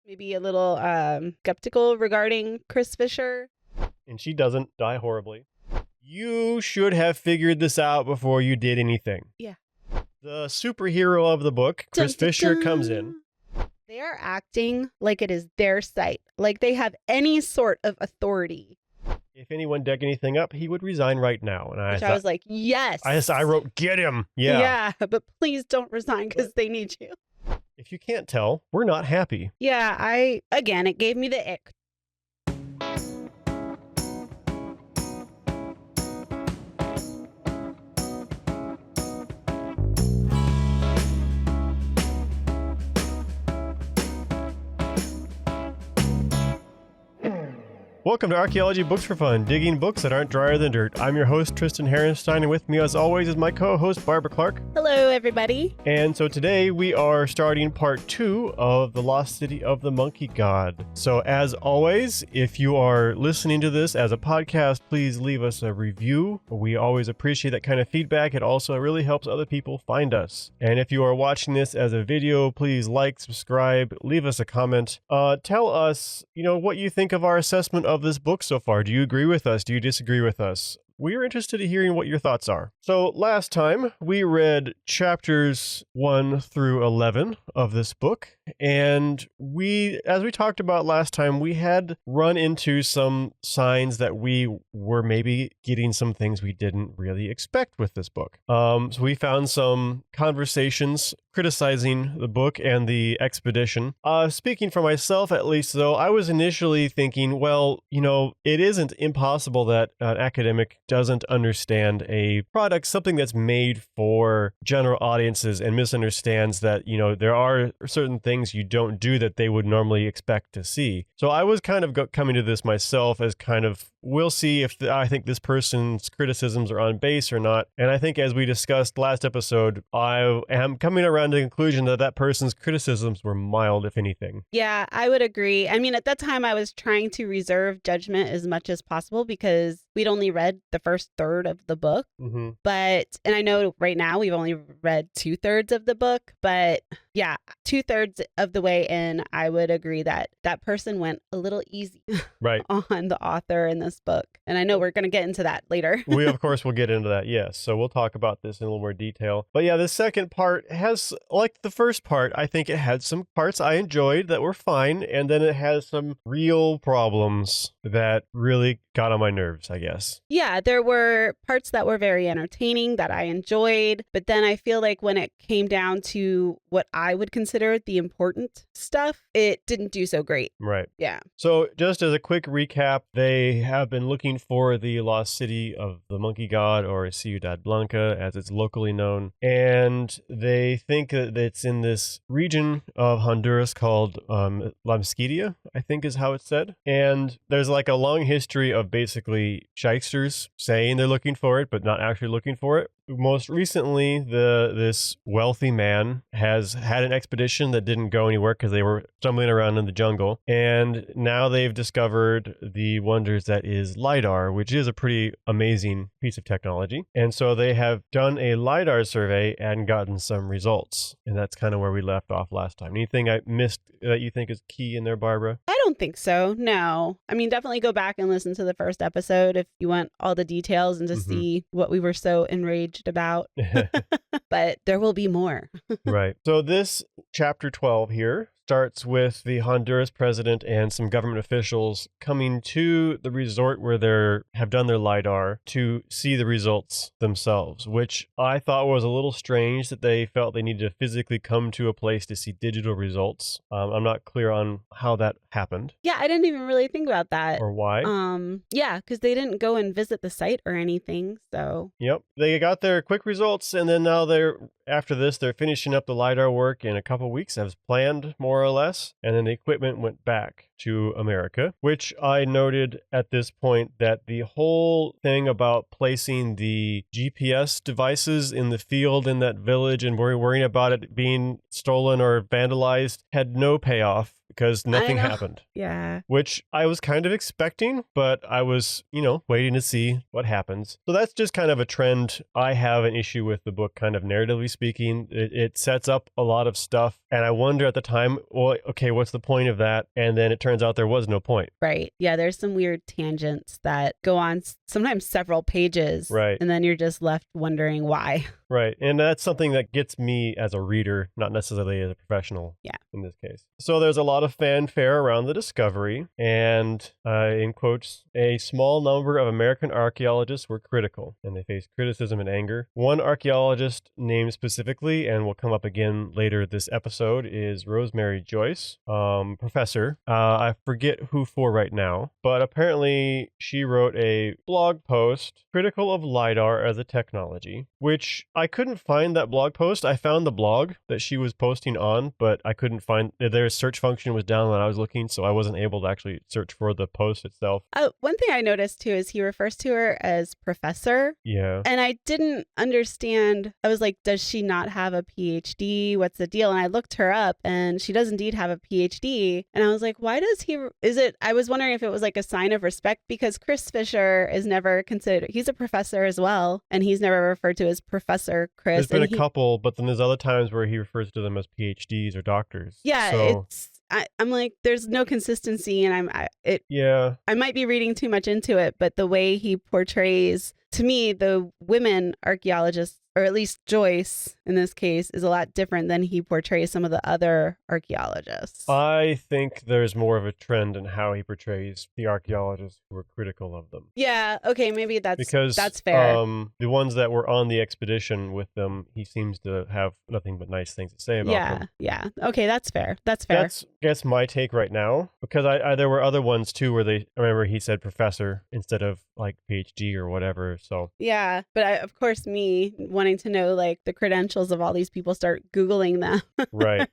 Maybe a little skeptical regarding Chris Fisher. And she doesn't die horribly. You should have figured this out before you did anything. Yeah. The superhero of the book, Chris Fisher, comes in. They are acting like it is their site, like they have any sort of authority. If anyone dug anything up, he would resign right now. And I was like, yes. I wrote, get him. Yeah, but please don't resign because they need you. If you can't tell, we're not happy. Yeah, it gave me the ick. Welcome to Archaeology Books for Fun, digging books that aren't drier than dirt. I'm your host, Tristan Herrenstein, and with me, as always, is my co-host, Barbara Clark. Hello, everybody. And so today, we are starting part 2 of The Lost City of the Monkey God. So as always, if you are listening to this as a podcast, please leave us a review. We always appreciate that kind of feedback. It also really helps other people find us. And if you are watching this as a video, please like, subscribe, leave us a comment. Tell us, what you think of our assessment of this book so far. Do you agree with us? Do you disagree with us? We are interested in hearing what your thoughts are. So last time we read chapters 1 through 11 of this book, and as we talked about last time, we had run into some signs that we were maybe getting some things we didn't really expect with this book. So we found some conversations criticizing the book and the expedition. Speaking for myself, at least, though, I was initially thinking, well, it isn't impossible that an academic doesn't understand a product, something that's made for general audiences, and misunderstands that, there are certain things you don't do that they would normally expect to see. So I was kind of coming to this myself as kind of, we'll see if I think this person's criticisms are on base or not. And I think as we discussed last episode, I am coming around to the conclusion that person's criticisms were mild, if anything. Yeah, I would agree. I mean, at that time, I was trying to reserve judgment as much as possible because we'd only read the first third of the book. Mm-hmm. And I know right now we've only read 2/3 of the book, but yeah, 2/3 of the way in, I would agree that person went a little easy right on the author in this book. And I know we're going to get into that later. We, of course, will get into that, yes. So we'll talk about this in a little more detail. But yeah, the second part has, like the first part, I think it had some parts I enjoyed that were fine. And then it has some real problems that really got on my nerves, I guess. Yeah, there were parts that were very entertaining that I enjoyed. But then I feel like when it came down to what I would consider the important stuff, it didn't do so great. Right. Yeah. So just as a quick recap, they have been looking for the lost city of the Monkey God, or Ciudad Blanca, as it's locally known. And they think that it's in this region of Honduras called Mosquitia, I think is how it's said. And there's like a long history of basically shysters saying they're looking for it, but not actually looking for it. Most recently, this wealthy man has had an expedition that didn't go anywhere because they were stumbling around in the jungle. And now they've discovered the wonders that is LiDAR, which is a pretty amazing piece of technology. And so they have done a LiDAR survey and gotten some results. And that's kind of where we left off last time. Anything I missed that you think is key in there, Barbara? I don't think so. No. I mean, definitely go back and listen to the first episode if you want all the details and to see what we were so enraged about. But there will be more. Right. So this chapter 12 here starts with the Honduras president and some government officials coming to the resort where they have done their LiDAR to see the results themselves, which I thought was a little strange that they felt they needed to physically come to a place to see digital results. I'm not clear on how that happened. Yeah, I didn't even really think about that. Or why. Yeah, because they didn't go and visit the site or anything, so. Yep. They got their quick results, and then now after this, they're finishing up the LiDAR work in a couple weeks as planned, more or less. And then the equipment went back to America, which I noted at this point that the whole thing about placing the GPS devices in the field in that village and worrying about it being stolen or vandalized had no payoff, because nothing happened. Yeah. Which I was kind of expecting, but I was, waiting to see what happens. So that's just kind of a trend. I have an issue with the book, kind of narratively speaking. It sets up a lot of stuff. And I wonder at the time, well, okay, what's the point of that? And then it turns out there was no point. Right. Yeah, there's some weird tangents that go on sometimes several pages. Right. And then you're just left wondering why. Right. And that's something that gets me as a reader, not necessarily as a professional. Yeah. In this case. So there's a lot of fanfare around the discovery, and in quotes, a small number of American archaeologists were critical, and they faced criticism and anger. One archaeologist named specifically, and will come up again later this episode, is Rosemary Joyce, professor. I forget who for right now, but apparently she wrote a blog post critical of LiDAR as a technology, which I couldn't find that blog post. I found the blog that she was posting on, but I couldn't find their search function was down when I was looking, so I wasn't able to actually search for the post itself. One thing I noticed too is he refers to her as professor. Yeah. And I didn't understand. I was like, does she not have a PhD? What's the deal? And I looked her up and she does indeed have a PhD. And I was like, why does I was wondering if it was like a sign of respect, because Chris Fisher is never considered, he's a professor as well. And he's never referred to as Professor Chris. There's been a couple, but then there's other times where he refers to them as PhDs or doctors. Yeah, so I'm like, there's no consistency, and I might be reading too much into it, but the way he portrays, to me, the women archaeologists, or at least Joyce in this case, is a lot different than he portrays some of the other archaeologists. I think there's more of a trend in how he portrays the archaeologists who were critical of them. Yeah, okay, maybe that's fair. The ones that were on the expedition with them, he seems to have nothing but nice things to say about them. Yeah. Okay, that's fair. That's my take right now, because there were other ones too where I remember he said professor instead of like PhD or whatever. So yeah, but of course, me wanting to know like the credentials of all these people, start Googling them. Right.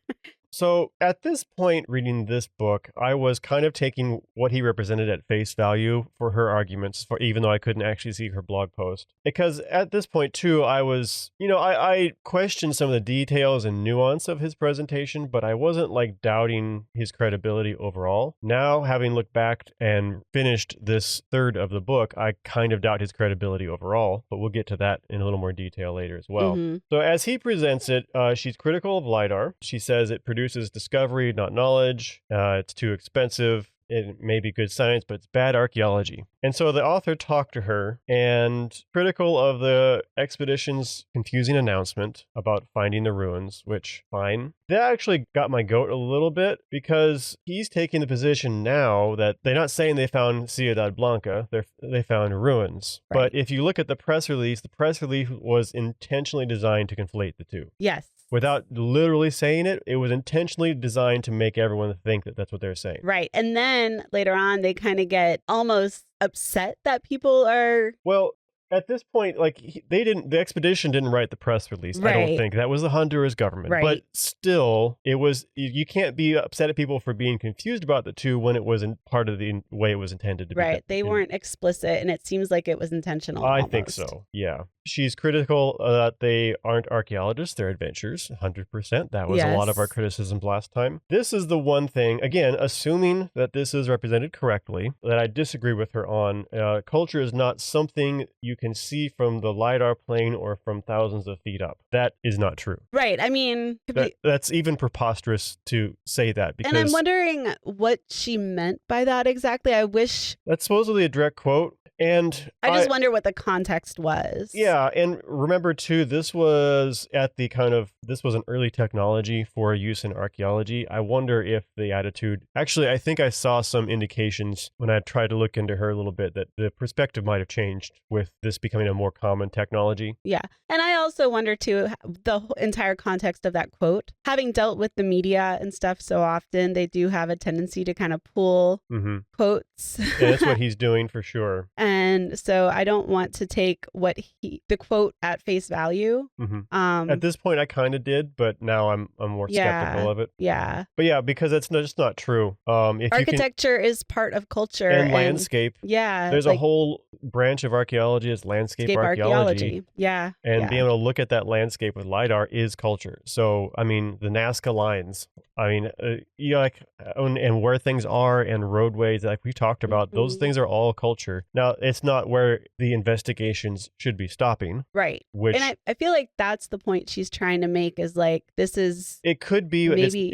So at this point, reading this book, I was kind of taking what he represented at face value for her arguments, even though I couldn't actually see her blog post. Because at this point, too, I was, I questioned some of the details and nuance of his presentation, but I wasn't like doubting his credibility overall. Now, having looked back and finished this third of the book, I kind of doubt his credibility overall, but we'll get to that in a little more detail later as well. Mm-hmm. So as he presents it, she's critical of LiDAR. She says it produces discovery, not knowledge. It's too expensive. It may be good science, but it's bad archaeology. And so the author talked to her, and critical of the expedition's confusing announcement about finding the ruins, which, fine. That actually got my goat a little bit, because he's taking the position now that they're not saying they found Ciudad Blanca, they found ruins. Right. But if you look at the press release was intentionally designed to conflate the two. Yes. Without literally saying it, it was intentionally designed to make everyone think that that's what they're saying. Right. And then later on, they kind of get almost upset that people are... Well, at this point, like the expedition didn't write the press release. Right. I don't think that was the Honduras government. Right. But still, it was, you can't be upset at people for being confused about the two when it wasn't part of the way it was intended to be. Right. They weren't explicit, and it seems like it was intentional. I think so. Yeah. She's critical that they aren't archaeologists, they're adventurers, 100%. That was a lot of our criticisms last time. This is the one thing, again, assuming that this is represented correctly, that I disagree with her on. Culture is not something you can see from the LiDAR plane or from thousands of feet up. That is not true. Right. I mean... That's even preposterous to say that. Because, and I'm wondering what she meant by that exactly. I wish... That's supposedly a direct quote. And I just wonder what the context was. Yeah, and remember too, this was an early technology for use in archaeology. I wonder if the attitude, actually, I think I saw some indications when I tried to look into her a little bit that the perspective might have changed with this becoming a more common technology. Yeah, and I also wonder too, the entire context of that quote. Having dealt with the media and stuff so often, they do have a tendency to kind of pull quotes. Yeah, that's what he's doing for sure. And so I don't want to take the quote at face value. At this point, I kind of did, but now I'm more skeptical of it. Yeah. But yeah, because that's just not true. If Architecture is part of culture and landscape. Yeah. There's a whole branch of archaeology is landscape archaeology. Yeah. And being able to look at that landscape with LiDAR is culture. So, I mean, the Nazca lines, I mean, and where things are and roadways, like we talked about, those things are all culture. Now, it's not where the investigations should be stopping. Right. Which, and I feel like that's the point she's trying to make is like, this is. It could be, maybe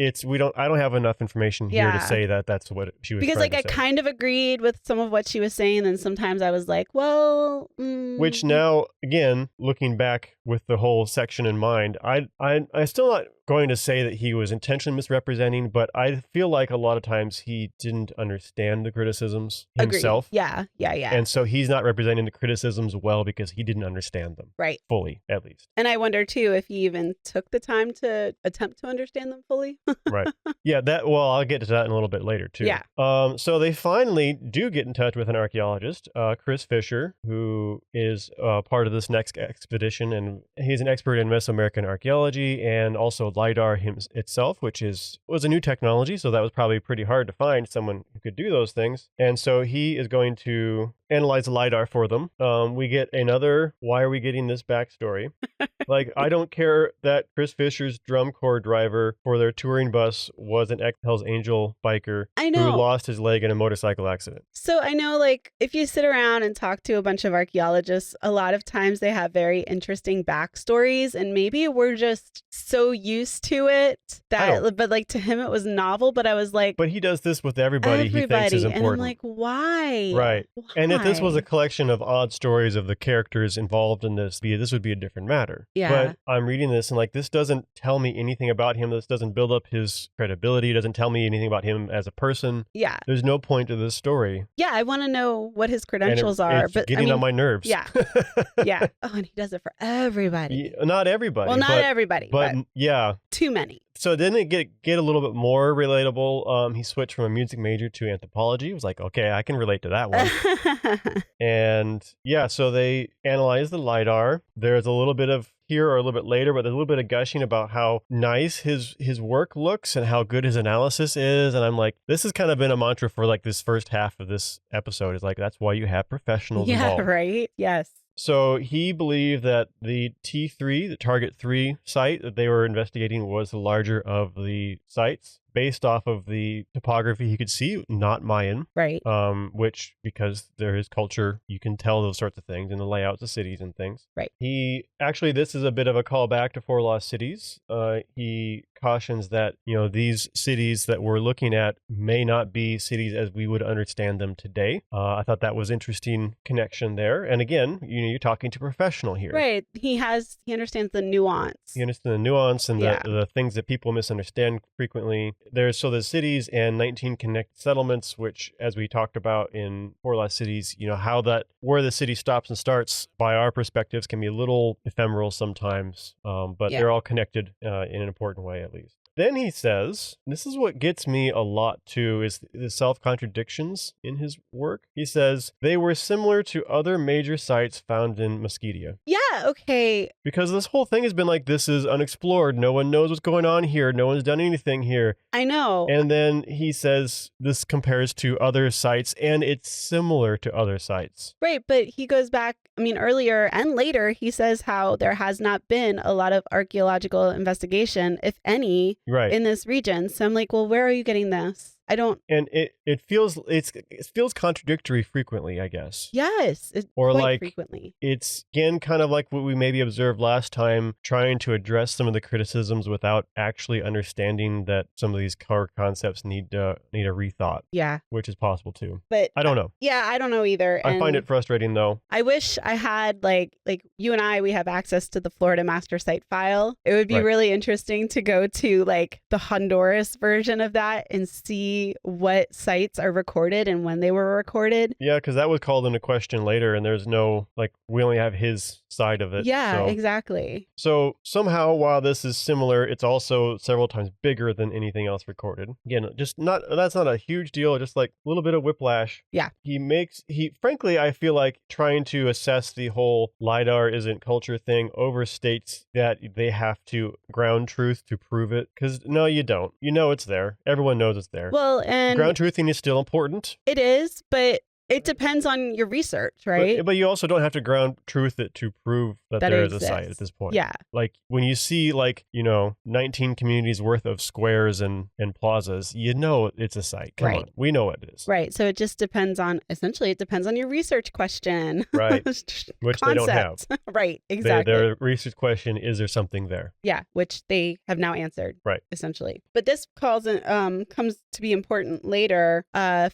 I don't have enough information here to say that that's what she was trying to say. Because I kind of agreed with some of what she was saying. And sometimes I was like, well. Which now, again, looking back with the whole section in mind, I still not going to say that he was intentionally misrepresenting, but I feel like a lot of times he didn't understand the criticisms himself. Agreed. Yeah. And so he's not representing the criticisms well because he didn't understand them. Right. Fully, at least. And I wonder too if he even took the time to attempt to understand them fully. Right. Yeah, I'll get to that in a little bit later too. Yeah. So they finally do get in touch with an archaeologist, Chris Fisher, who is part of this next expedition, and he's an expert in Mesoamerican archaeology and also LiDAR itself, which was a new technology, so that was probably pretty hard to find someone who could do those things. And so he is going to analyze the LiDAR for them. We get another, why are we getting this backstory? Like, I don't care that Chris Fisher's drum corps driver for their touring bus was an ex-Hells Angel biker who lost his leg in a motorcycle accident. So I know, like, if you sit around and talk to a bunch of archaeologists, a lot of times they have very interesting backstories, and maybe we're just so used to it but like to him it was novel, but I was like, but he does this with everybody he thinks is important. And I'm like, why? Right. Why? And if this was a collection of odd stories of the characters involved in this would be a different matter. Yeah. But I'm reading this and like, this doesn't tell me anything about him. This doesn't build up his credibility. It doesn't tell me anything about him as a person. Yeah. There's no point to this story. Yeah, I want to know what his credentials are. It's getting on my nerves. Yeah. Yeah. Oh, and he does it for everybody. Not everybody. Well, not everybody. But yeah. Too many. So then it get a little bit more relatable. He switched from a music major to anthropology. It was like, okay, I can relate to that one. And yeah, so they analyze the LiDAR. There's a little bit of here or a little bit later, but there's a little bit of gushing about how nice his work looks and how good his analysis is. And I'm like, this has kind of been a mantra for like this first half of this episode. Is like, that's why you have professionals involved. Yeah, right? Yes. So he believed that the T3, the Target 3 site that they were investigating was the larger of the sites based off of the topography he could see, not Mayan. Right. Which, because there is culture, you can tell those sorts of things in the layouts of cities and things. Right. This is a bit of a callback to Four Lost Cities. He cautions that, these cities that we're looking at may not be cities as we would understand them today. I thought that was interesting connection there. And again, you're talking to a professional here. Right. He understands the nuance. He understands the nuance and the things that people misunderstand frequently. There's the cities and 19 connected settlements, which, as we talked about in Four Lost Cities, where the city stops and starts by our perspectives can be a little ephemeral sometimes, but they're all connected in an important way, at least. Then he says, this is what gets me a lot too, is the self-contradictions in his work. He says, they were similar to other major sites found in Mosquitia. Yeah, okay. Because this whole thing has been like, this is unexplored. No one knows what's going on here. No one's done anything here. I know. And then he says this compares to other sites and it's similar to other sites. Right, but he goes back, earlier and later, he says how there has not been a lot of archaeological investigation, if any, in this region. So I'm like, well, where are you getting this? I don't. And it feels contradictory frequently, I guess. Yes, or quite like frequently. It's again kind of like what we maybe observed last time, trying to address some of the criticisms without actually understanding that some of these core concepts need a rethought. Yeah, which is possible too. But I don't know. Yeah, I don't know either. I find it frustrating though. I wish I had like you and I, we have access to the Florida master site file. It would be really interesting to go to like the Honduras version of that and see see what sites are recorded and when they were recorded. Yeah, because that was called into question later, and there's no, like, we only have his side of it. Yeah, so. exactly. So somehow, while this is similar, it's also several times bigger than anything else recorded. Again, that's not a huge deal, just like a little bit of whiplash. Yeah. Frankly, I feel like trying to assess the whole LiDAR isn't culture thing overstates that they have to ground truth to prove it. Because no, you don't. You know it's there. Everyone knows it's there. Well, and ground truthing is still important. It is, but it depends on your research, right? But you also don't have to ground truth it to prove that there is a site at this point. Yeah. Like when you see 19 communities worth of squares and plazas, you know it's a site. Come on. We know what it is. Right. So it just depends on, essentially, it depends on your research question. Right. Which they don't have. Right. Exactly. Their research question, is there something there? Yeah. Which they have now answered. Right. Essentially. But this comes to be important later.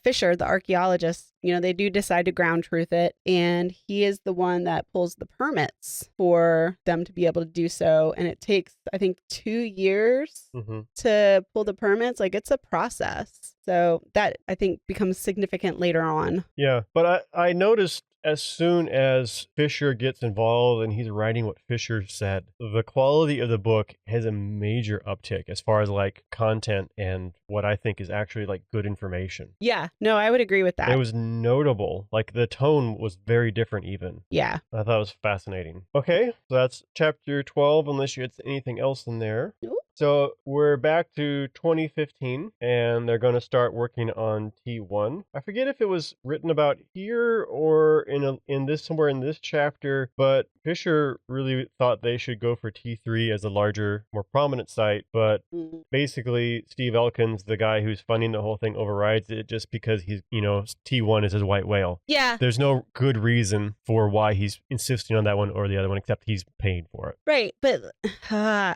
Fisher, the archaeologist, they do decide to ground truth it, and he is the one that pulls the permits for them to be able to do so. And it takes, I think, 2 years to pull the permits. Like, it's a process. So that, I think, becomes significant later on. Yeah, but I noticed as soon as Fisher gets involved and he's writing what Fisher said, the quality of the book has a major uptick as far as like content and what I think is actually like good information. Yeah, no, I would agree with that. It was notable. Like the tone was very different even. Yeah. I thought it was fascinating. Okay, so that's chapter 12, unless you had anything else in there. Nope. So we're back to 2015, and they're going to start working on T1. I forget if it was written about here or in this somewhere in this chapter, but Fisher really thought they should go for T3 as a larger, more prominent site. But basically, Steve Elkins, the guy who's funding the whole thing, overrides it just because he's, T1 is his white whale. Yeah. There's no good reason for why he's insisting on that one or the other one, except he's paying for it. Right. But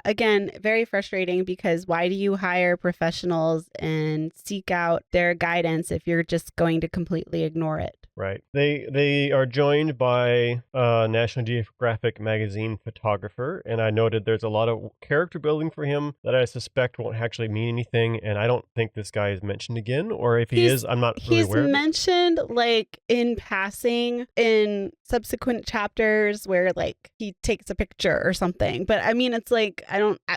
again, very frustrating because why do you hire professionals and seek out their guidance if you're just going to completely ignore it? Right. They are joined by a National Geographic magazine photographer, and I noted there's a lot of character building for him that I suspect won't actually mean anything, and I don't think this guy is mentioned again, or if he is, I'm not really aware of it. He's mentioned like in passing in subsequent chapters where like he takes a picture or something, but I mean it's like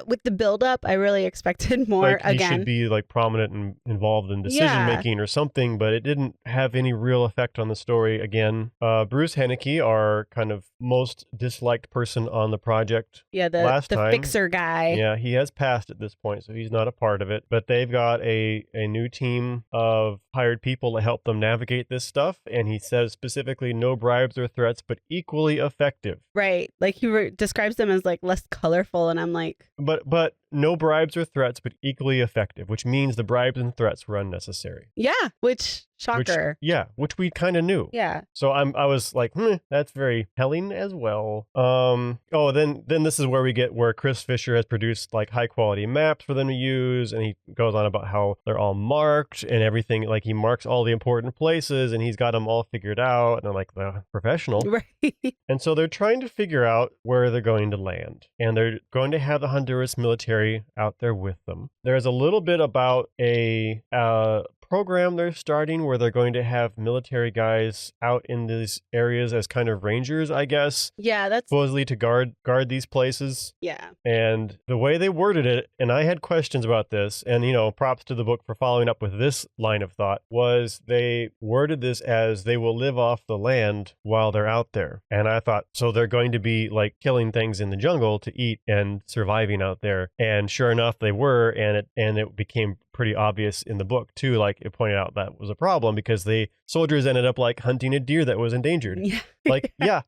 with the buildup I really expected more. Like he should be like prominent and involved in decision making or something, but it didn't have any real effect on the story. Again, Bruce Henneke, our kind of most disliked person on the project. Yeah, the fixer guy. Yeah, he has passed at this point, so he's not a part of it. But they've got a new team of hired people to help them navigate this stuff, and he says specifically no bribes or threats, but equally effective. Right, like he describes them as like less colorful, and I'm like, but no bribes or threats, but equally effective, which means the bribes and threats were unnecessary. Yeah, which shocker. Which we kind of knew. Yeah. So I was like, that's very telling as well. Then this is where Chris Fisher has produced like high quality maps for them to use, and he goes on about how they're all marked and everything. Like he marks all the important places, and he's got them all figured out. And I'm like, the professional. Right. And so they're trying to figure out where they're going to land, and they're going to have the Honduras military out there with them. There's a little bit about a program they're starting where they're going to have military guys out in these areas as kind of rangers, I guess. Yeah, that's supposedly to guard these places. Yeah. And the way they worded it, and I had questions about this, and props to the book for following up with this line of thought, was they worded this as they will live off the land while they're out there. And I thought, so they're going to be like killing things in the jungle to eat and surviving out there. And sure enough, they were, and it became pretty obvious in the book too. Like it pointed out that was a problem because the soldiers ended up like hunting a deer that was endangered. Yeah. Like, yeah.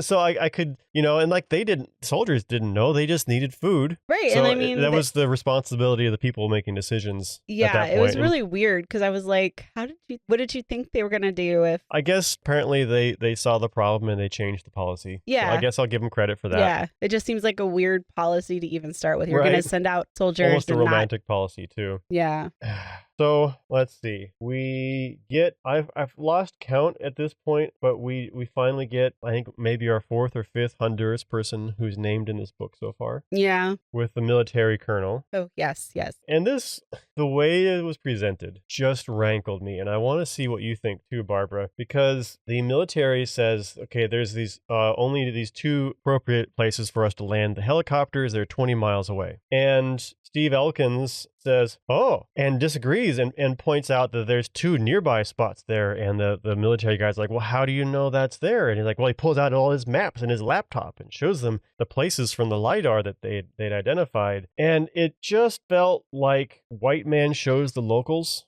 So I could, and like soldiers didn't know, they just needed food. Right. So and I mean, that was the responsibility of the people making decisions. Yeah. At that point. It was really weird because I was like, what did you think they were going to do if? I guess apparently they saw the problem and they changed the policy. Yeah. So I guess I'll give them credit for that. Yeah. It just seems like a weird policy to even start with. You're going to send out soldiers. Almost a romantic policy too. Yeah. So let's see. I've lost count at this point, but we finally get, I think, maybe our fourth or fifth Honduras person who's named in this book so far, Yeah. with the military colonel. Oh, yes, yes. And the way it was presented just rankled me. And I want to see what you think too, Barbara, because the military says, okay, there's only these two appropriate places for us to land the helicopters. They're 20 miles away. And Steve Elkins says, oh, and disagrees and points out that there's two nearby spots there. And the military guy's like, well, how do you know that's there? And he's like, well, he pulls out all his maps and his laptop and shows them the places from the LiDAR that they'd identified. And it just felt like white man shows the locals.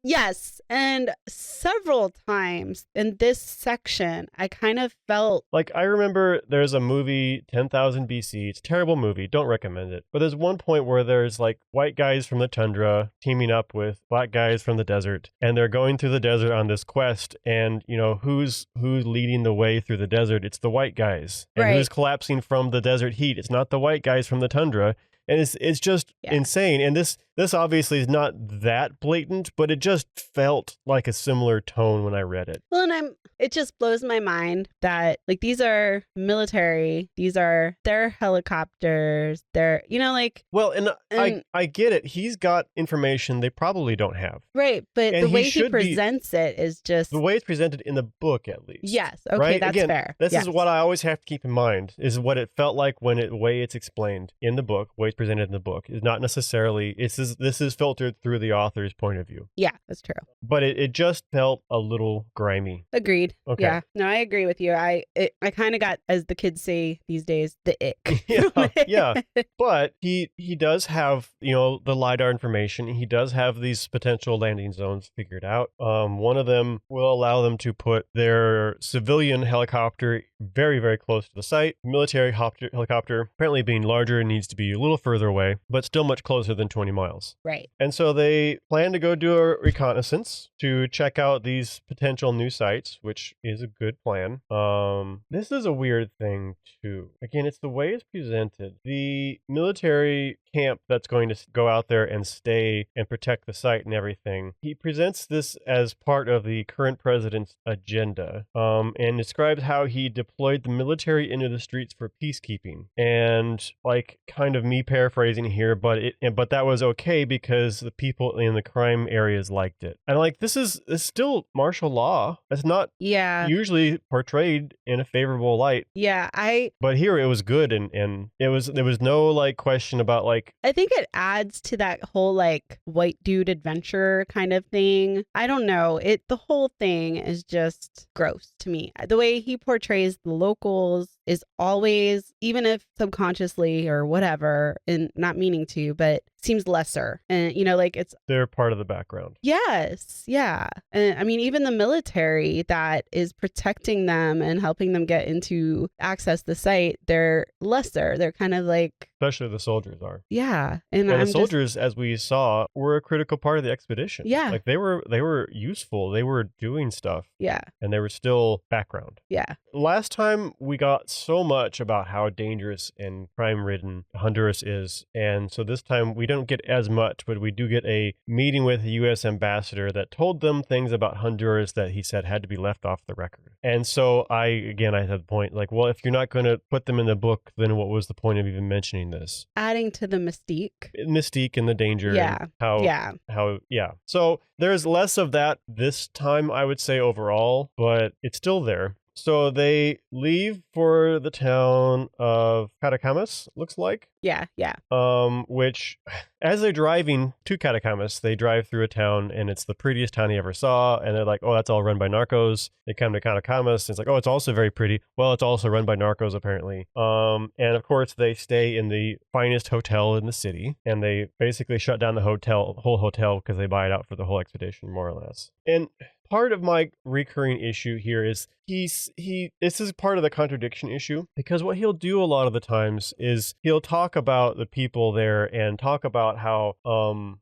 Yes. And several times in this section, I kind of felt like, I remember there's a movie, 10,000 BC. It's a terrible movie. Don't recommend it. But there's one point where there's like white guys from the tundra teaming up with black guys from the desert. And they're going through the desert on this quest. And, you know, who's leading the way through the desert? It's the white guys. And Right. who's collapsing from the desert heat? It's not the white guys from the tundra. And it's just insane. And this obviously is not that blatant, but it just felt like a similar tone when I read it. Well, and it just blows my mind that like these are military, these are their helicopters, they're, you know, like. Well, and I get it. He's got information they probably don't have. Right, but And the way he presents it is just. The way it's presented in the book, at least. Yes, okay, right? that's Again, fair. This yes. is what I always have to keep in mind, is what it felt like the way it's explained in the book, the way it's presented in the book, is not necessarily, this is filtered through the author's point of view. Yeah, that's true. But it just felt a little grimy. Agreed. Okay. Yeah, no, I agree with you. I kind of got, as the kids say these days, the ick. yeah. But he does have, you know, the LiDAR information. He does have these potential landing zones figured out. One of them will allow them to put their civilian helicopter very, very close to the site. Military helicopter, apparently being larger, needs to be a little further away, but still much closer than 20 miles. Right. And so they plan to go do a reconnaissance to check out these potential new sites, which is a good plan. This is a weird thing too. Again, it's the way it's presented. The military camp that's going to go out there and stay and protect the site and everything, he presents this as part of the current president's agenda, and describes how he deployed the military into the streets for peacekeeping. And like, kind of me paraphrasing here, but that was okay because the people in the crime areas liked it. And like, it's still martial law. It's not usually portrayed in a favorable light. Yeah, but here it was good, and there was no like question about like. I think it adds to that whole like white dude adventure kind of thing. I don't know. The whole thing is just gross to me. The way he portrays the locals is always, even if subconsciously or whatever, and not meaning to, but seems lesser. And, you know, like they're part of the background. Yes. Yeah. And I mean, even the military that is protecting them and helping them get into access the site, they're lesser. They're kind of like. Especially the soldiers are. Yeah. And the soldiers, as we saw, were a critical part of the expedition. Yeah. Like they were useful. They were doing stuff. Yeah. And they were still background. Yeah. Last time we got so much about how dangerous and crime-ridden Honduras is. And so this time we don't get as much, but we do get a meeting with the U.S. ambassador that told them things about Honduras that he said had to be left off the record. And so I had the point, like, well, if you're not going to put them in the book, then what was the point of even mentioning this? Adding to the mystique and the danger. Yeah. And so there's less of that this time, I would say, overall, but it's still there. So they leave for the town of Catacamas, looks like. Yeah. Which, as they're driving to Catacamas, they drive through a town, and it's the prettiest town they ever saw. And they're like, oh, that's all run by narcos. They come to Catacamas, and it's like, oh, it's also very pretty. Well, it's also run by narcos, apparently. And of course, they stay in the finest hotel in the city, and they basically shut down the whole hotel, because they buy it out for the whole expedition, more or less. And part of my recurring issue here is this is part of the contradiction issue, because what he'll do a lot of the times is he'll talk about the people there and talk about how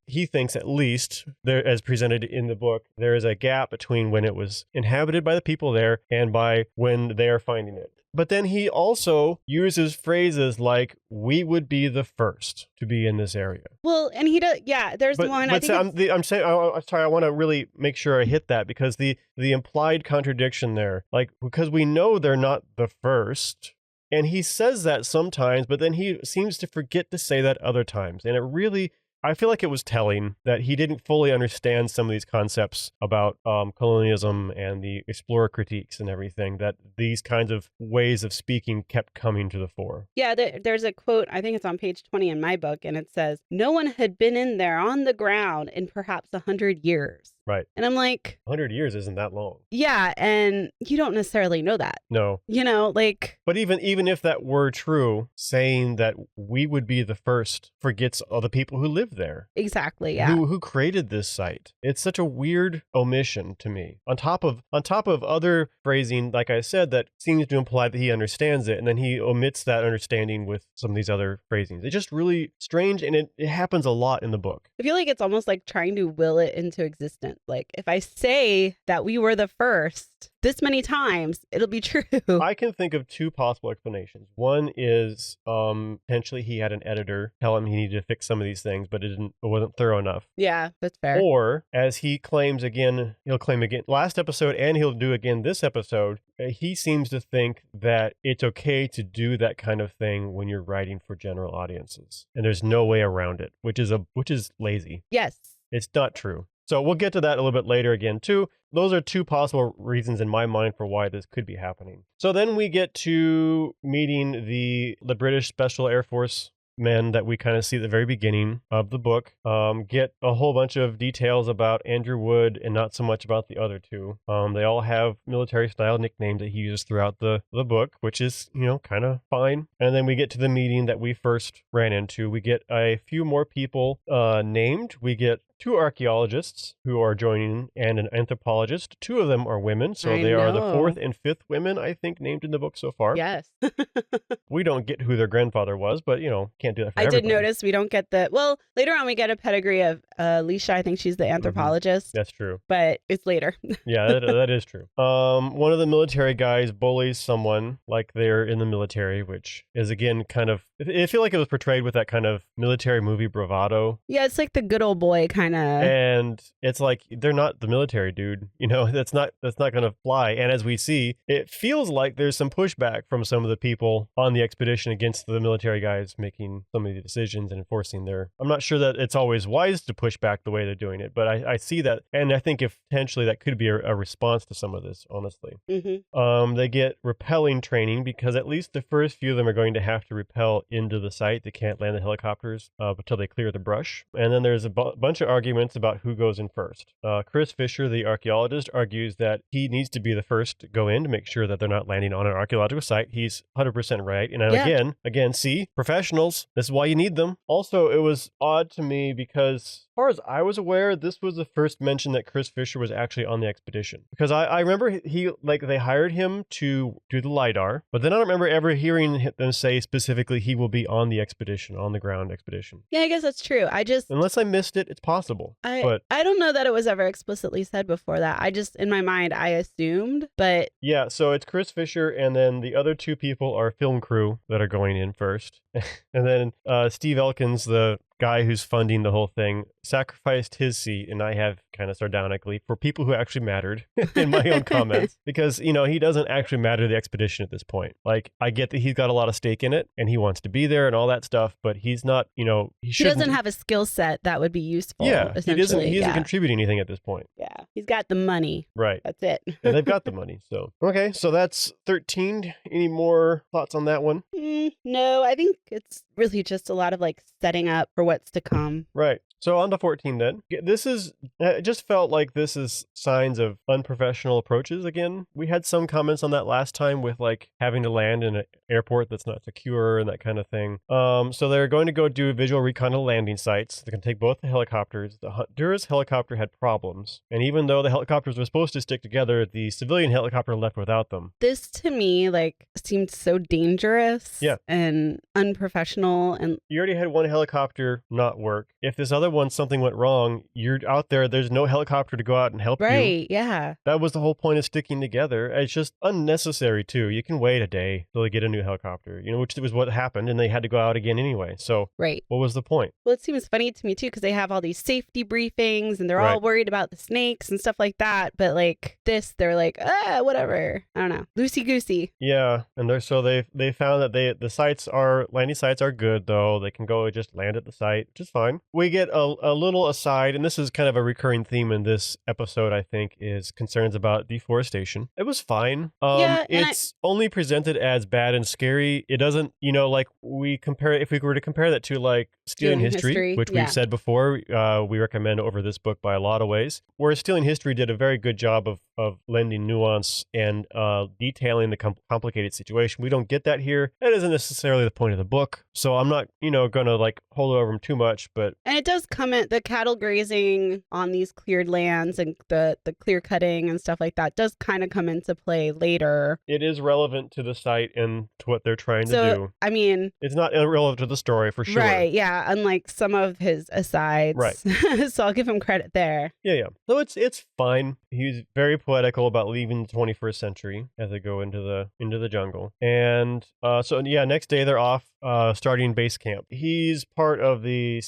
he thinks, at least there, as presented in the book, there is a gap between when it was inhabited by the people there and by when they are finding it. But then he also uses phrases like, we would be the first to be in this area. Well, and he does, yeah, there's one, I think I'm saying, I'm sorry, I want to really make sure I hit that, because the implied contradiction there, like, because we know they're not the first, and he says that sometimes, but then he seems to forget to say that other times. And it really, I feel like it was telling that he didn't fully understand some of these concepts about colonialism and the explorer critiques and everything, that these kinds of ways of speaking kept coming to the fore. Yeah, there's a quote, I think it's on page 20 in my book, and it says, "No one had been in there on the ground in perhaps 100 years. Right. And I'm like, 100 years isn't that long. Yeah, and you don't necessarily know that. No. You know, like... But even if that were true, saying that we would be the first forgets all the people who live there. Exactly, yeah. Who created this site. It's such a weird omission to me. On top of other phrasing, like I said, that seems to imply that he understands it, and then he omits that understanding with some of these other phrasings. It's just really strange, and it happens a lot in the book. I feel like it's almost like trying to will it into existence. Like, if I say that we were the first this many times, it'll be true. I can think of two possible explanations. One is potentially he had an editor tell him he needed to fix some of these things, but it wasn't thorough enough. Yeah, that's fair. Or, as he claims again, he'll claim again last episode, and he'll do again this episode, he seems to think that it's okay to do that kind of thing when you're writing for general audiences, and there's no way around it, which is lazy. Yes. It's not true. So we'll get to that a little bit later again, too. Those are two possible reasons in my mind for why this could be happening. So then we get to meeting the British Special Air Force men that we kind of see at the very beginning of the book, get a whole bunch of details about Andrew Wood and not so much about the other two. They all have military style nicknames that he uses throughout the book, which is, kind of fine. And then we get to the meeting that we first ran into. We get a few more people named. We get 2 archaeologists who are joining and an anthropologist. 2 of them are women, so they are the 4th and 5th women, I think, named in the book so far. Yes. We don't get who their grandfather was, but, can't do that for everybody. I did notice we don't get later on we get a pedigree of Alicia. I think she's the anthropologist. Mm-hmm. That's true. But it's later. Yeah, that is true. One of the military guys bullies someone like they're in the military, which is, again, kind of... I feel like it was portrayed with that kind of military movie bravado. Yeah, it's like the good old boy kind of... And it's like, they're not the military, dude. That's not going to fly. And as we see, it feels like there's some pushback from some of the people on the expedition against the military guys making some of the decisions and enforcing their... I'm not sure that it's always wise to push back the way they're doing it, but I see that. And I think if potentially that could be a response to some of this, honestly. Mm-hmm. They get rappelling training because at least the first few of them are going to have to rappel into the site. They can't land the helicopters until they clear the brush. And then there's a bunch of arguments about who goes in first. Chris Fisher, the archaeologist, argues that he needs to be the first to go in to make sure that they're not landing on an archaeological site. He's 100% right. And again, see, professionals, this is why you need them. Also, it was odd to me because, as far as I was aware, this was the first mention that Chris Fisher was actually on the expedition. Because I remember they hired him to do the LiDAR, but then I don't remember ever hearing them say specifically he will be on the expedition, on the ground expedition. Yeah, I guess that's true. Unless I missed it, it's possible. I don't know that it was ever explicitly said before that. I just, in my mind, I assumed, but... Yeah, so it's Chris Fisher, and then the other 2 people are film crew that are going in first. And then Steve Elkins, the guy who's funding the whole thing, sacrificed his seat, and I have kind of sardonically, for people who actually mattered in my own comments, because, he doesn't actually matter to the expedition at this point. Like, I get that he's got a lot of stake in it, and he wants to be there and all that stuff, but he's not, he doesn't have a skill set that would be useful. Yeah, he isn't contributing anything at this point. Yeah, he's got the money. Right. That's it. And they've got the money, so. Okay, so that's 13. Any more thoughts on that one? No, I think it's really just a lot of setting up for what's to come. Right. So on to 14 then. It just felt like this is signs of unprofessional approaches again. We had some comments on that last time with having to land in an airport that's not secure and that kind of thing. So they're going to go do visual recon of landing sites. They're going to take both the helicopters. The Honduras helicopter had problems. And even though the helicopters were supposed to stick together, the civilian helicopter left without them. This to me seemed so dangerous and unprofessional. And you already had one helicopter not work. If this other once something went wrong, you're out there, there's no helicopter to go out and help you. Right, yeah. That was the whole point of sticking together. It's just unnecessary, too. You can wait a day till they get a new helicopter, which was what happened, and they had to go out again anyway. So right. What was the point? Well, it seems funny to me, too, because they have all these safety briefings, and they're all worried about the snakes and stuff like that. But, like, they're like, whatever. I don't know. Loosey-goosey. Yeah, and they found that the landing sites are good, though. They can go just land at the site, which is fine. We get a little aside, and this is kind of a recurring theme in this episode, I think, is concerns about deforestation. It was fine. It's only presented as bad and scary. It doesn't, like if we were to compare that to like Stealing History, which we've said before, we recommend over this book by a lot of ways, where Stealing History did a very good job of lending nuance and detailing the complicated situation. We don't get that here. That isn't necessarily the point of the book. So I'm not, going to like hold over them too much, but. And it does come at the cattle grazing on these cleared lands and the clear cutting and stuff like that does kind of come into play later. It is relevant to the site and to what they're trying to do. I mean, it's not irrelevant to the story for sure. Right. Yeah. Unlike some of his asides. Right. So I'll give him credit there. Yeah. So it's fine. He's very poetical about leaving the 21st century as they go into the jungle. And next day they're off starting base camp. He's part of the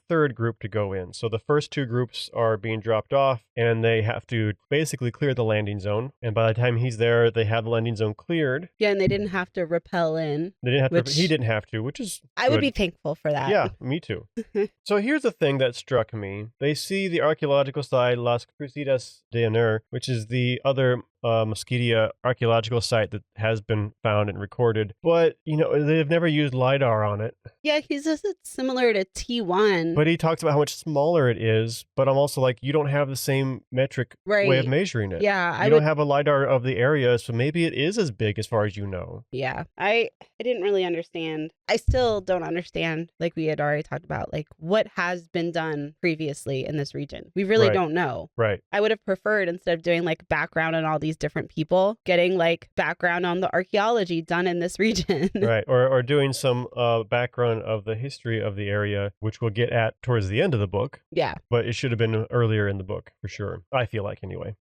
third group to go in. So the first two groups are being dropped off and they have to basically clear the landing zone. And by the time he's there, they have the landing zone cleared. Yeah, and they didn't have to rappel in. He didn't have to, which is I would be thankful for that. Yeah, me too. So here's the thing that struck me. They see the archaeological site, Las Cruzidas de Honor, which is the other Mosquitia archaeological site that has been found and recorded, but they've never used LiDAR on it. Yeah, he says it's similar to T1. But he talks about how much smaller it is, but I'm also like, you don't have the same metric way of measuring it. Yeah, you don't have a LiDAR of the area, so maybe it is as big as far as you know. Yeah, I didn't really understand. I still don't understand, like we had already talked about, like what has been done previously in this region. We really don't know. Right. I would have preferred, instead of doing like background on all these different people, getting like background on the archaeology done in this region. Right. Or doing some background of the history of the area, which we'll get at towards the end of the book. Yeah. But it should have been earlier in the book for sure. I feel like anyway.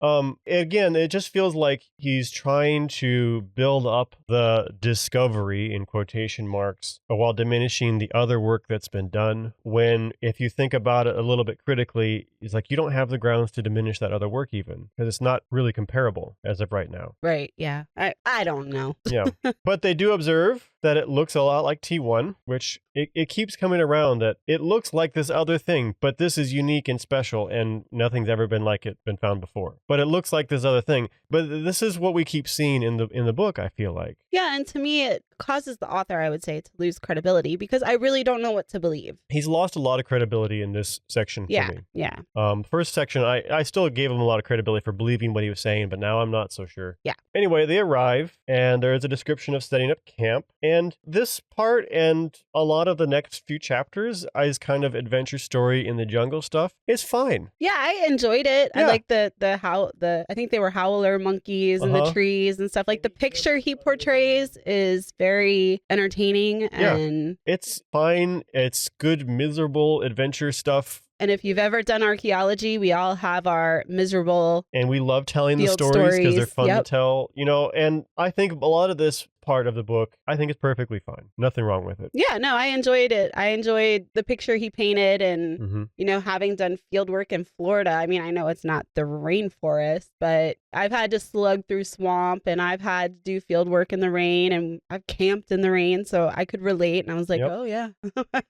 Again, it just feels like he's trying to build up the discovery in quotation marks while diminishing the other work that's been done. When if you think about it a little bit critically, it's like you don't have the grounds to diminish that other work even, because it's not really comparable as of right now. Right. Yeah. I don't know. Yeah. But they do observe that it looks a lot like T1, which it keeps coming around that it looks like this other thing, but this is unique and special and nothing's ever been like it been found before. But it looks like this other thing. But this is what we keep seeing in the book, I feel like. Yeah, and to me it causes the author, I would say, to lose credibility because I really don't know what to believe. He's lost a lot of credibility in this section for me. Yeah. First section, I still gave him a lot of credibility for believing what he was saying, but now I'm not so sure. Yeah. Anyway, they arrive and there is a description of setting up camp. And this part and a lot of the next few chapters is kind of adventure story in the jungle stuff. It's fine. Yeah, I enjoyed it. Yeah. I like I think they were howler monkeys in the trees and stuff. Like the picture he portrays is very entertaining and it's fine. It's good, miserable adventure stuff. And if you've ever done archaeology, we all have our miserable and we love telling the stories because they're fun to tell, and I think a lot of this part of the book, I think it's perfectly fine. Nothing wrong with it. Yeah, no, I enjoyed it. I enjoyed the picture he painted and, having done field work in Florida. I mean, I know it's not the rainforest, but I've had to slug through swamp and I've had to do field work in the rain and I've camped in the rain. So I could relate. And I was like, oh yeah,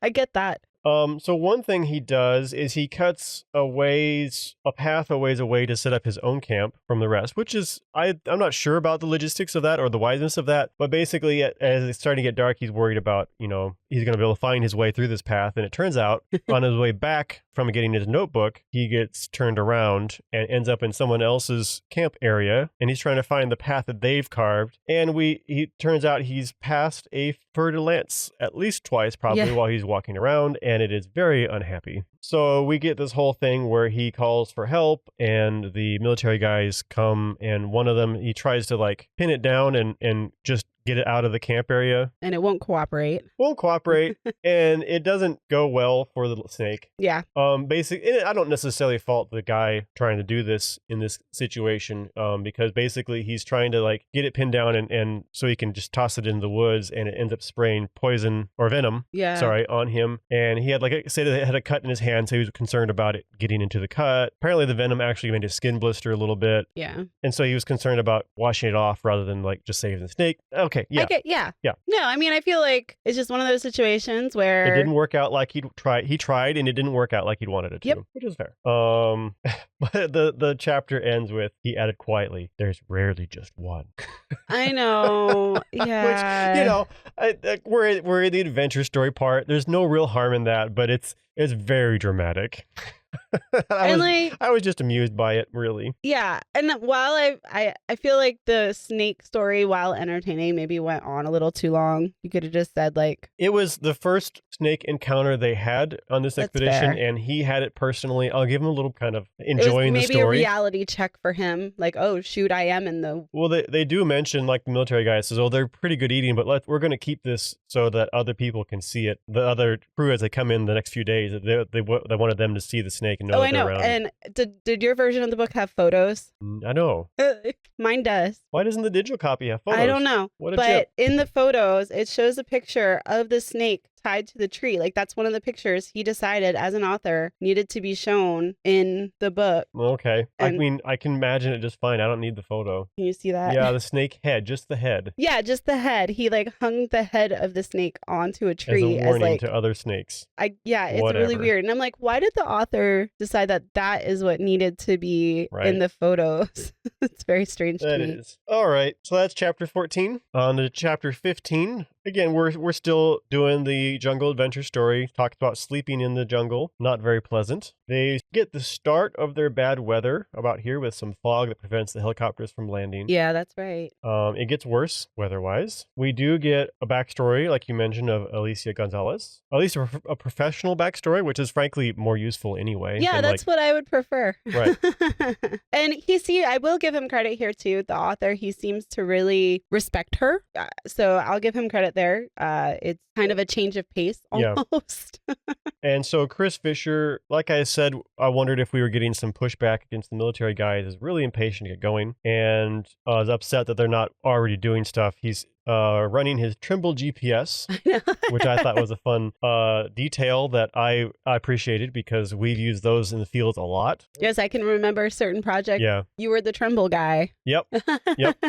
I get that. So one thing he does is he cuts a path a ways away to set up his own camp from the rest, which is, I'm not sure about the logistics of that or the wiseness of that, but basically as it's starting to get dark, he's worried about, he's going to be able to find his way through this path. And it turns out on his way back from getting his notebook, he gets turned around and ends up in someone else's camp area. And he's trying to find the path that they've carved. And he turns out he's passed a fer-de-lance at least twice, probably while he's walking around. And it is very unhappy. So we get this whole thing where he calls for help and the military guys come and one of them, he tries to like pin it down and just get it out of the camp area. And it won't cooperate. Won't cooperate, and it doesn't go well for the snake. Yeah. Basically, I don't necessarily fault the guy trying to do this in this situation, because basically he's trying to like get it pinned down and so he can just toss it in the woods, and it ends up spraying poison or venom. Yeah. Sorry, on him. And he had say that it had a cut in his hand, so he was concerned about it getting into the cut. Apparently, the venom actually made his skin blister a little bit. Yeah. And so he was concerned about washing it off rather than like just saving the snake. Okay, yeah. Yeah. Yeah. No, I mean, I feel like it's just one of those situations where it didn't work out like he tried, and it didn't work out like he'd wanted it to. Yep. Which is fair. But the chapter ends with, he added quietly, "There's rarely just one." I know. Yeah. Which, you know, we're in the adventure story part. There's no real harm in that, but it's very dramatic. I was just amused by it, really. Yeah. And while I feel like the snake story, while entertaining, maybe went on a little too long. You could have just said like, it was the first snake encounter they had on this expedition, and he had it personally. I'll give him a little kind of enjoying the story. Maybe a reality check for him. Like, oh shoot, I am in the. Well, they do mention, like the military guy says, oh, they're pretty good eating, but we're going to keep this so that other people can see it. The other crew, as they come in the next few days, they wanted them to see the snake and know that they're around. And did your version of the book have photos? I know. Mine does. Why doesn't the digital copy have photos? I don't know. But in the photos, it shows a picture of the snake tied to the tree. Like, that's one of the pictures he decided as an author needed to be shown in the book. Okay. I mean, I can imagine it just fine. I don't need the photo. Can you see that? Yeah, the snake head, just the head. Yeah, just the head. He like hung the head of the snake onto a tree as a warning to other snakes. It's really weird. And I'm like, why did the author decide that is what needed to be in the photos? It's very strange to me. That is. All right. So that's chapter 14. On to chapter 15. Again, we're still doing the jungle adventure story. Talked about sleeping in the jungle. Not very pleasant. They get the start of their bad weather about here with some fog that prevents the helicopters from landing. Yeah, that's right. It gets worse weather-wise. We do get a backstory, like you mentioned, of Alicia Gonzalez. At least a professional backstory, which is frankly more useful anyway. Yeah, that's what I would prefer. Right. And I will give him credit here too. The author, he seems to really respect her. So I'll give him credit there. It's kind of a change of pace almost. Yeah. And so Chris Fisher, like I said, I wondered if we were getting some pushback against the military guys, is really impatient to get going and is upset that they're not already doing stuff. He's running his Trimble GPS, which I thought was a fun detail that I appreciated because we've used those in the field a lot. Yes, I can remember certain projects. Yeah. You were the Trimble guy. Yep.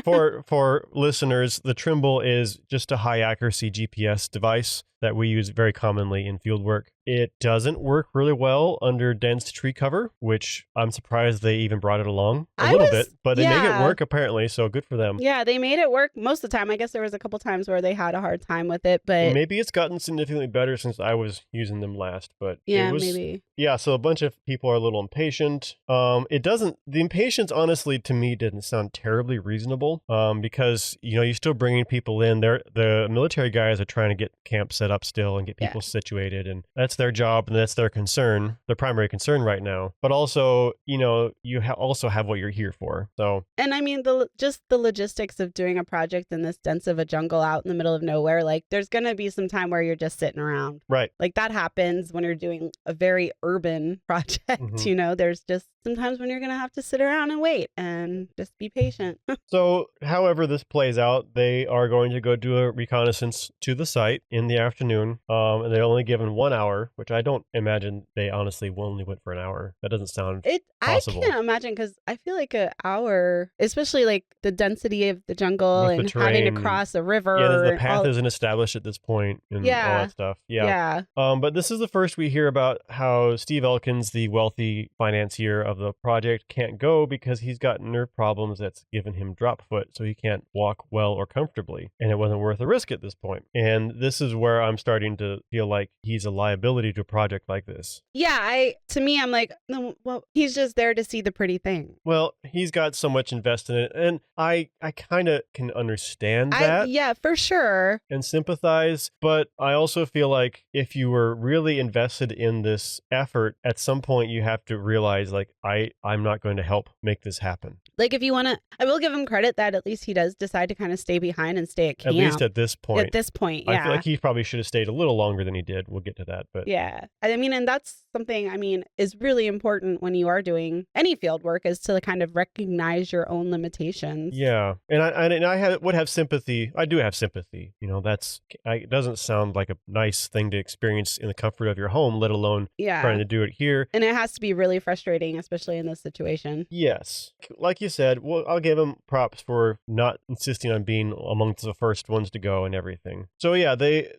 For listeners, the Trimble is just a high accuracy GPS device that we use very commonly in field work. It doesn't work really well under dense tree cover, which I'm surprised they even brought it along a little bit, but they make it work apparently, so good for them. Yeah, they made it work most of the time. I guess there was a couple times where they had a hard time with it, but maybe it's gotten significantly better since I was using them last, but maybe. Yeah, so a bunch of people are a little impatient. The impatience honestly to me didn't sound terribly reasonable, because you're still bringing people in. The military guys are trying to get camp set up still and get people situated, and that's their job and that's their concern, their primary concern right now. But also, you also have what you're here for. So, and I mean, just the logistics of doing a project in this dense of a jungle out in the middle of nowhere, like there's gonna be some time where you're just sitting around, right? Like that happens when you're doing a very urban project. Mm-hmm. There's just sometimes when you're gonna have to sit around and wait and just be patient. So, however this plays out, they are going to go do a reconnaissance to the site in the afternoon, and they're only given 1 hour, which I don't imagine they honestly only went for an hour. That doesn't sound possible. I can't imagine, because I feel like an hour, especially like the density of the jungle and having to cross a river. Yeah, the path isn't established at this point and all that stuff. Yeah. But this is the first we hear about how Steve Elkins, the wealthy financier of the project, can't go because he's got nerve problems that's given him drop foot, so he can't walk well or comfortably, and it wasn't worth the risk at this point. And this is where I'm starting to feel like he's a liability to a project like this. Yeah, to me, I'm like, no, well, he's just there to see the pretty thing. Well, he's got so much invested in it, and I kind of can understand that. Yeah, for sure. And sympathize, but I also feel like if you were really invested in this effort, at some point you have to realize, like, I'm not going to help make this happen. Like, if you want to, I will give him credit that at least he does decide to kind of stay behind and stay at camp. At least at this point. At this point, yeah. I feel like he probably should have stayed a little longer than he did. We'll get to that, but yeah. I mean, and that's something, I mean, is really important when you are doing any field work, is to kind of recognize your own limitations. Yeah. And I would have sympathy. I do have sympathy. You know, it doesn't sound like a nice thing to experience in the comfort of your home, let alone trying to do it here. And it has to be really frustrating, especially in this situation. Yes. Like you said, well, I'll give him props for not insisting on being amongst the first ones to go and everything. So yeah, they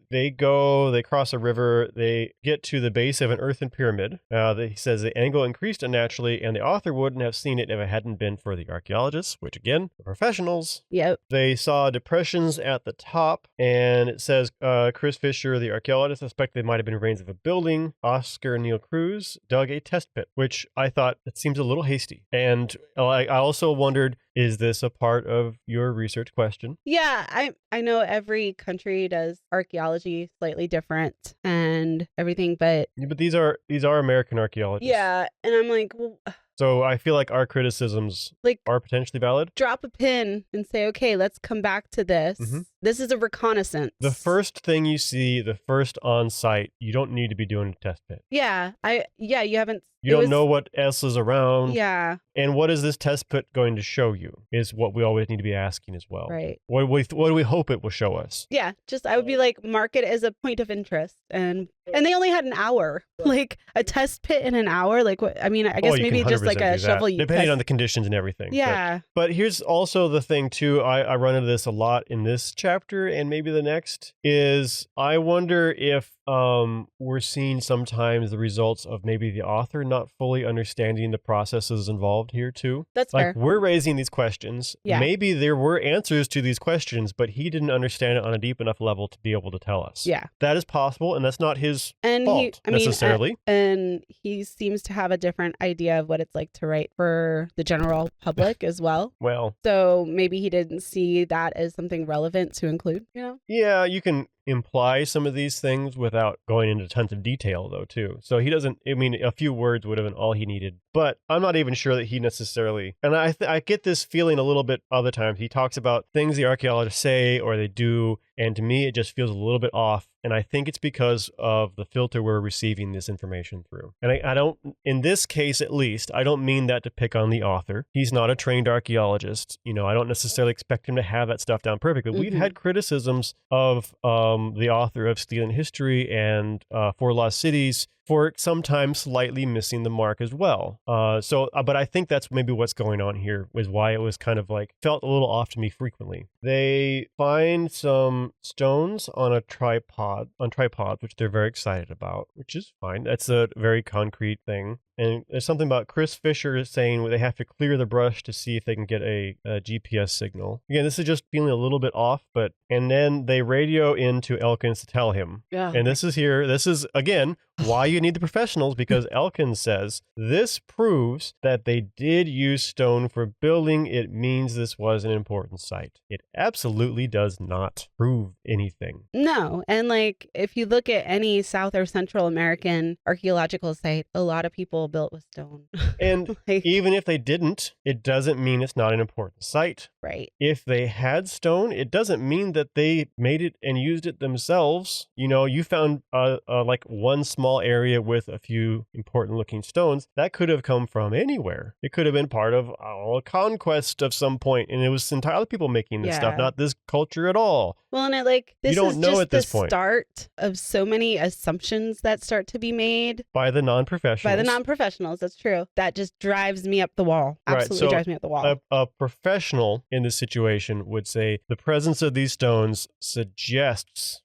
cross a river, they get to the base of an earthen pyramid. He says the angle increased unnaturally, and the author wouldn't have seen it if it hadn't been for the archaeologists, which again, the professionals. Yep. They saw depressions at the top, and it says Chris Fisher, the archaeologist, suspected they might have been remains of a building. Oscar and Neil Cruz dug a test pit, which I thought it seems a little hasty. And I also wondered, is this a part of your research question? Yeah, I know every country does archaeology slightly different and everything, but these are American archaeologists. Yeah, and I'm like, well, so I feel like our criticisms are potentially valid. Drop a pin and say, okay, let's come back to this. Mm-hmm. This is a reconnaissance. The first thing you see, the first on site, you don't need to be doing a test pit. Yeah, you haven't. You don't know what else is around. Yeah. And what is this test pit going to show you is what we always need to be asking as well. Right. What do we hope it will show us? Yeah, I would be like, mark it as a point of interest. And they only had an hour. Like, a test pit in an hour? Like, what? I mean, I guess maybe just like a shovel. Depending on the conditions and everything. Yeah. But here's also the thing, too. I run into this a lot in this chapter and maybe the next, is I wonder if we're seeing sometimes the results of maybe the author not fully understanding the processes involved here, too. That's fair. We're raising these questions. Yeah. Maybe there were answers to these questions, but he didn't understand it on a deep enough level to be able to tell us. Yeah. That is possible, and that's not his fault necessarily. And he seems to have a different idea of what it's like to write for the general public as well. Well. So maybe he didn't see that as something relevant to include, you know? Yeah, you can imply some of these things without going into tons of detail, though, too. So he doesn't, I mean, a few words would have been all he needed, but I'm not even sure that he necessarily, and I get this feeling a little bit other times. He talks about things the archaeologists say or they do, and to me, it just feels a little bit off. And I think it's because of the filter we're receiving this information through. And I don't, in this case at least, I don't mean that to pick on the author. He's not a trained archaeologist. You know, I don't necessarily expect him to have that stuff down perfectly. Mm-hmm. We've had criticisms of the author of Steel and History and Four Lost Cities for sometimes slightly missing the mark as well. But I think that's maybe what's going on here, was why it was kind of like, felt a little off to me frequently. They find some stones on tripods, which they're very excited about, which is fine. That's a very concrete thing. And there's something about Chris Fisher saying they have to clear the brush to see if they can get a GPS signal. Again, this is just feeling a little bit off, and then they radio into Elkins to tell him. Yeah. And this is, again, why you need the professionals, because Elkins says, this proves that they did use stone for building. It means this was an important site. It absolutely does not prove anything. No. And if you look at any South or Central American archaeological site, a lot of people built with stone. And even if they didn't, it doesn't mean it's not an important site. Right. If they had stone, it doesn't mean that they made it and used it themselves. You know, you found like one small area with a few important looking stones. That could have come from anywhere. It could have been part of a conquest of some point, and it was entirely people making this stuff, not this culture at all. Well, and this you don't is know just at this the point. Start of so many assumptions that start to be made by the non-professionals. professionals. That's true. That just drives me up the wall. Absolutely drives me up the wall. A professional in this situation would say the presence of these stones suggests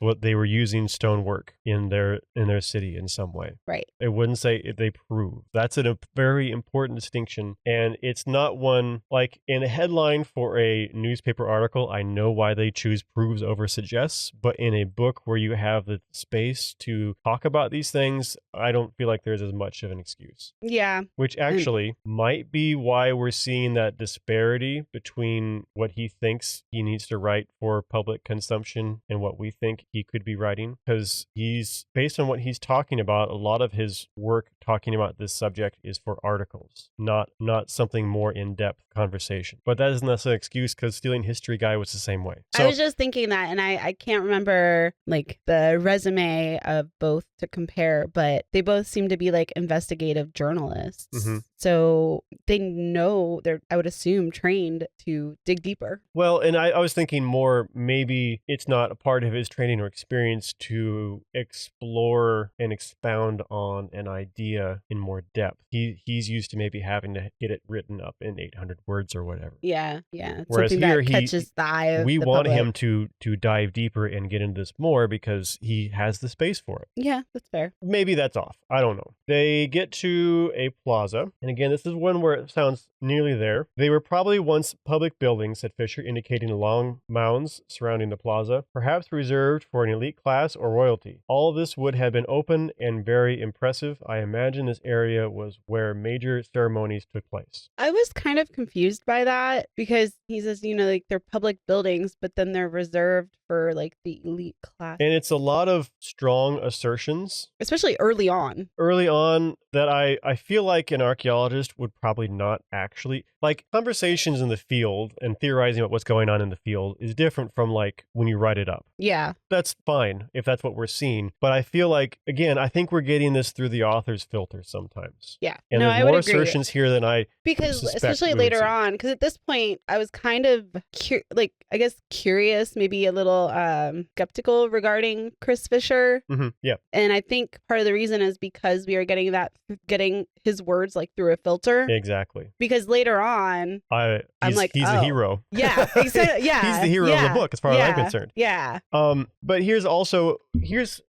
what they were using stonework in their city in some way. Right. It wouldn't say if they prove. That's a very important distinction, and it's not one like in a headline for a newspaper article. I know why they choose proves over suggests, but in a book where you have the space to talk about these things, I don't feel like there's as much of an excuse. Yeah. Which actually might be why we're seeing that disparity between what he thinks he needs to write for public consumption and what we think he could be writing. Because he's, based on what he's talking about, a lot of his work talking about this subject is for articles, not something more in-depth conversation. But that isn't necessarily an excuse, because Stealing History Guy was the same way. So, I was just thinking that, and I can't remember like the resume of both to compare, but they both seem to be like investigative journalists. Mm-hmm. So they know they're, I would assume, trained to dig deeper. Well, and I was thinking more, maybe it's not a part of his training or experience to explore and expound on an idea in more depth. He's used to maybe having to get it written up in 800 words or whatever. Yeah, yeah. Whereas something here, that catches the eye of we the want public. him to dive deeper and get into this more because he has the space for it. Yeah, that's fair. Maybe that's off. I don't know. They get to a plaza. And again, this is one where it sounds nearly there. They were probably once public buildings, said Fisher, indicating long mounds surrounding the plaza, perhaps reserved for an elite class or royalty. All of this would have been open and very impressive. I imagine this area was where major ceremonies took place. I was kind of confused by that because he says, you know, like they're public buildings, but then they're reserved for like the elite class. And it's a lot of strong assertions. Especially early on. Early on that I feel like an archaeologist would probably not actually, like conversations in the field and theorizing about what's going on in the field is different from like when you write it up. Yeah. That's fine if that's what we're seeing. But I feel like, again, I think we're getting this through the author's filter sometimes. Yeah. And no, there's I would more agree. assertions here than I Because suspect especially we would later see. on, because at this point I was kind of curious, maybe a little skeptical regarding Chris Fisher. Mm-hmm. Yeah. And I think part of the reason is because we are getting his words like through a filter. Exactly. Because later on, I'm like, he's oh. the hero. Yeah, exactly. Yeah, he's the hero of the book, as far as I'm concerned. Yeah. But here's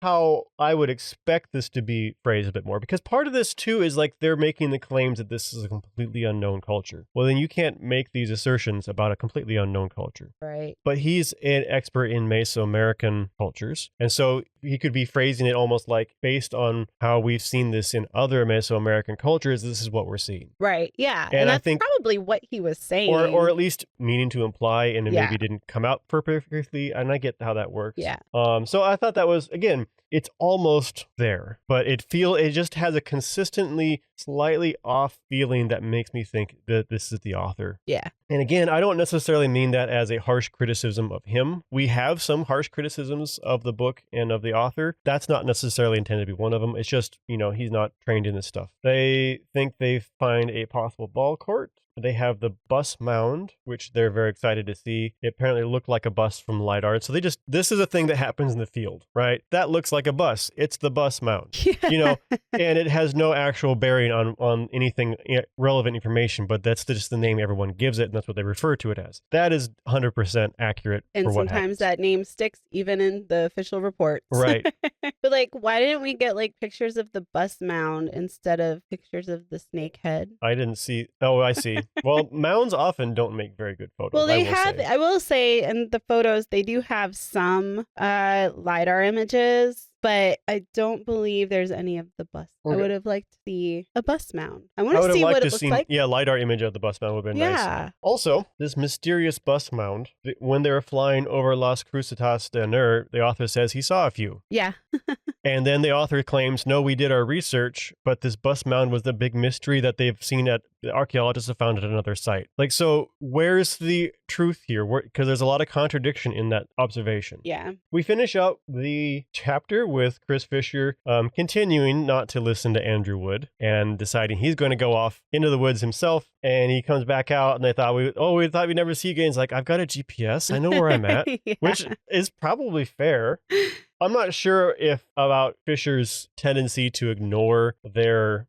how I would expect this to be phrased a bit more, because part of this too is like they're making the claims that this is a completely unknown culture. Well, then you can't make these assertions about a completely unknown culture. Right. But he's an expert in Mesoamerican cultures, and so he could be phrasing it almost like, based on how we've seen this in other Mesoamerican cultures, this is what we're seeing. Right. Yeah. And that's I think probably what he was saying. Or at least meaning to imply, and it Yeah. maybe didn't come out perfectly, and I get how that works. Yeah. So I thought that was, again, it's almost there, but it just has a consistently slightly off feeling that makes me think that this is the author. Yeah. And again, I don't necessarily mean that as a harsh criticism of him. We have some harsh criticisms of the book and of the author. That's not necessarily intended to be one of them. It's just, he's not trained in this stuff. They think they find a possible ball court. They have the bus mound, which they're very excited to see. It apparently looked like a bus from LiDAR. So this is a thing that happens in the field, right? That looks like a bus. It's the bus mound, and it has no actual bearing on anything relevant information, but that's just the name everyone gives it, and that's what they refer to it as. That is 100% accurate And for what sometimes happens. that name sticks even in the official reports. Right. But like, why didn't we get like pictures of the bus mound instead of pictures of the snake head? I didn't see. Oh, I see. Well, mounds often don't make very good photos. Well, I I will say, in the photos, they do have some LiDAR images, but I don't believe there's any of the bus. Okay. I would have liked to see a bus mound. I want to see what it looks like. Yeah, LiDAR image of the bus mound would have been nice. Yeah. Also, this mysterious bus mound, when they were flying over Las Crucetas de Ner, the author says he saw a few. Yeah. And then the author claims, no, we did our research, but this bus mound was the big mystery that they've seen the archaeologists have found at another site. Like, so where's the truth here? Because there's a lot of contradiction in that observation. Yeah. We finish up the chapter with Chris Fisher continuing not to listen to Andrew Wood and deciding he's going to go off into the woods himself And he comes back out, and they thought we thought we'd never see you again. He's like, I've got a GPS. I know where I'm at, Yeah. which is probably fair. I'm not sure if about Fisher's tendency to ignore their,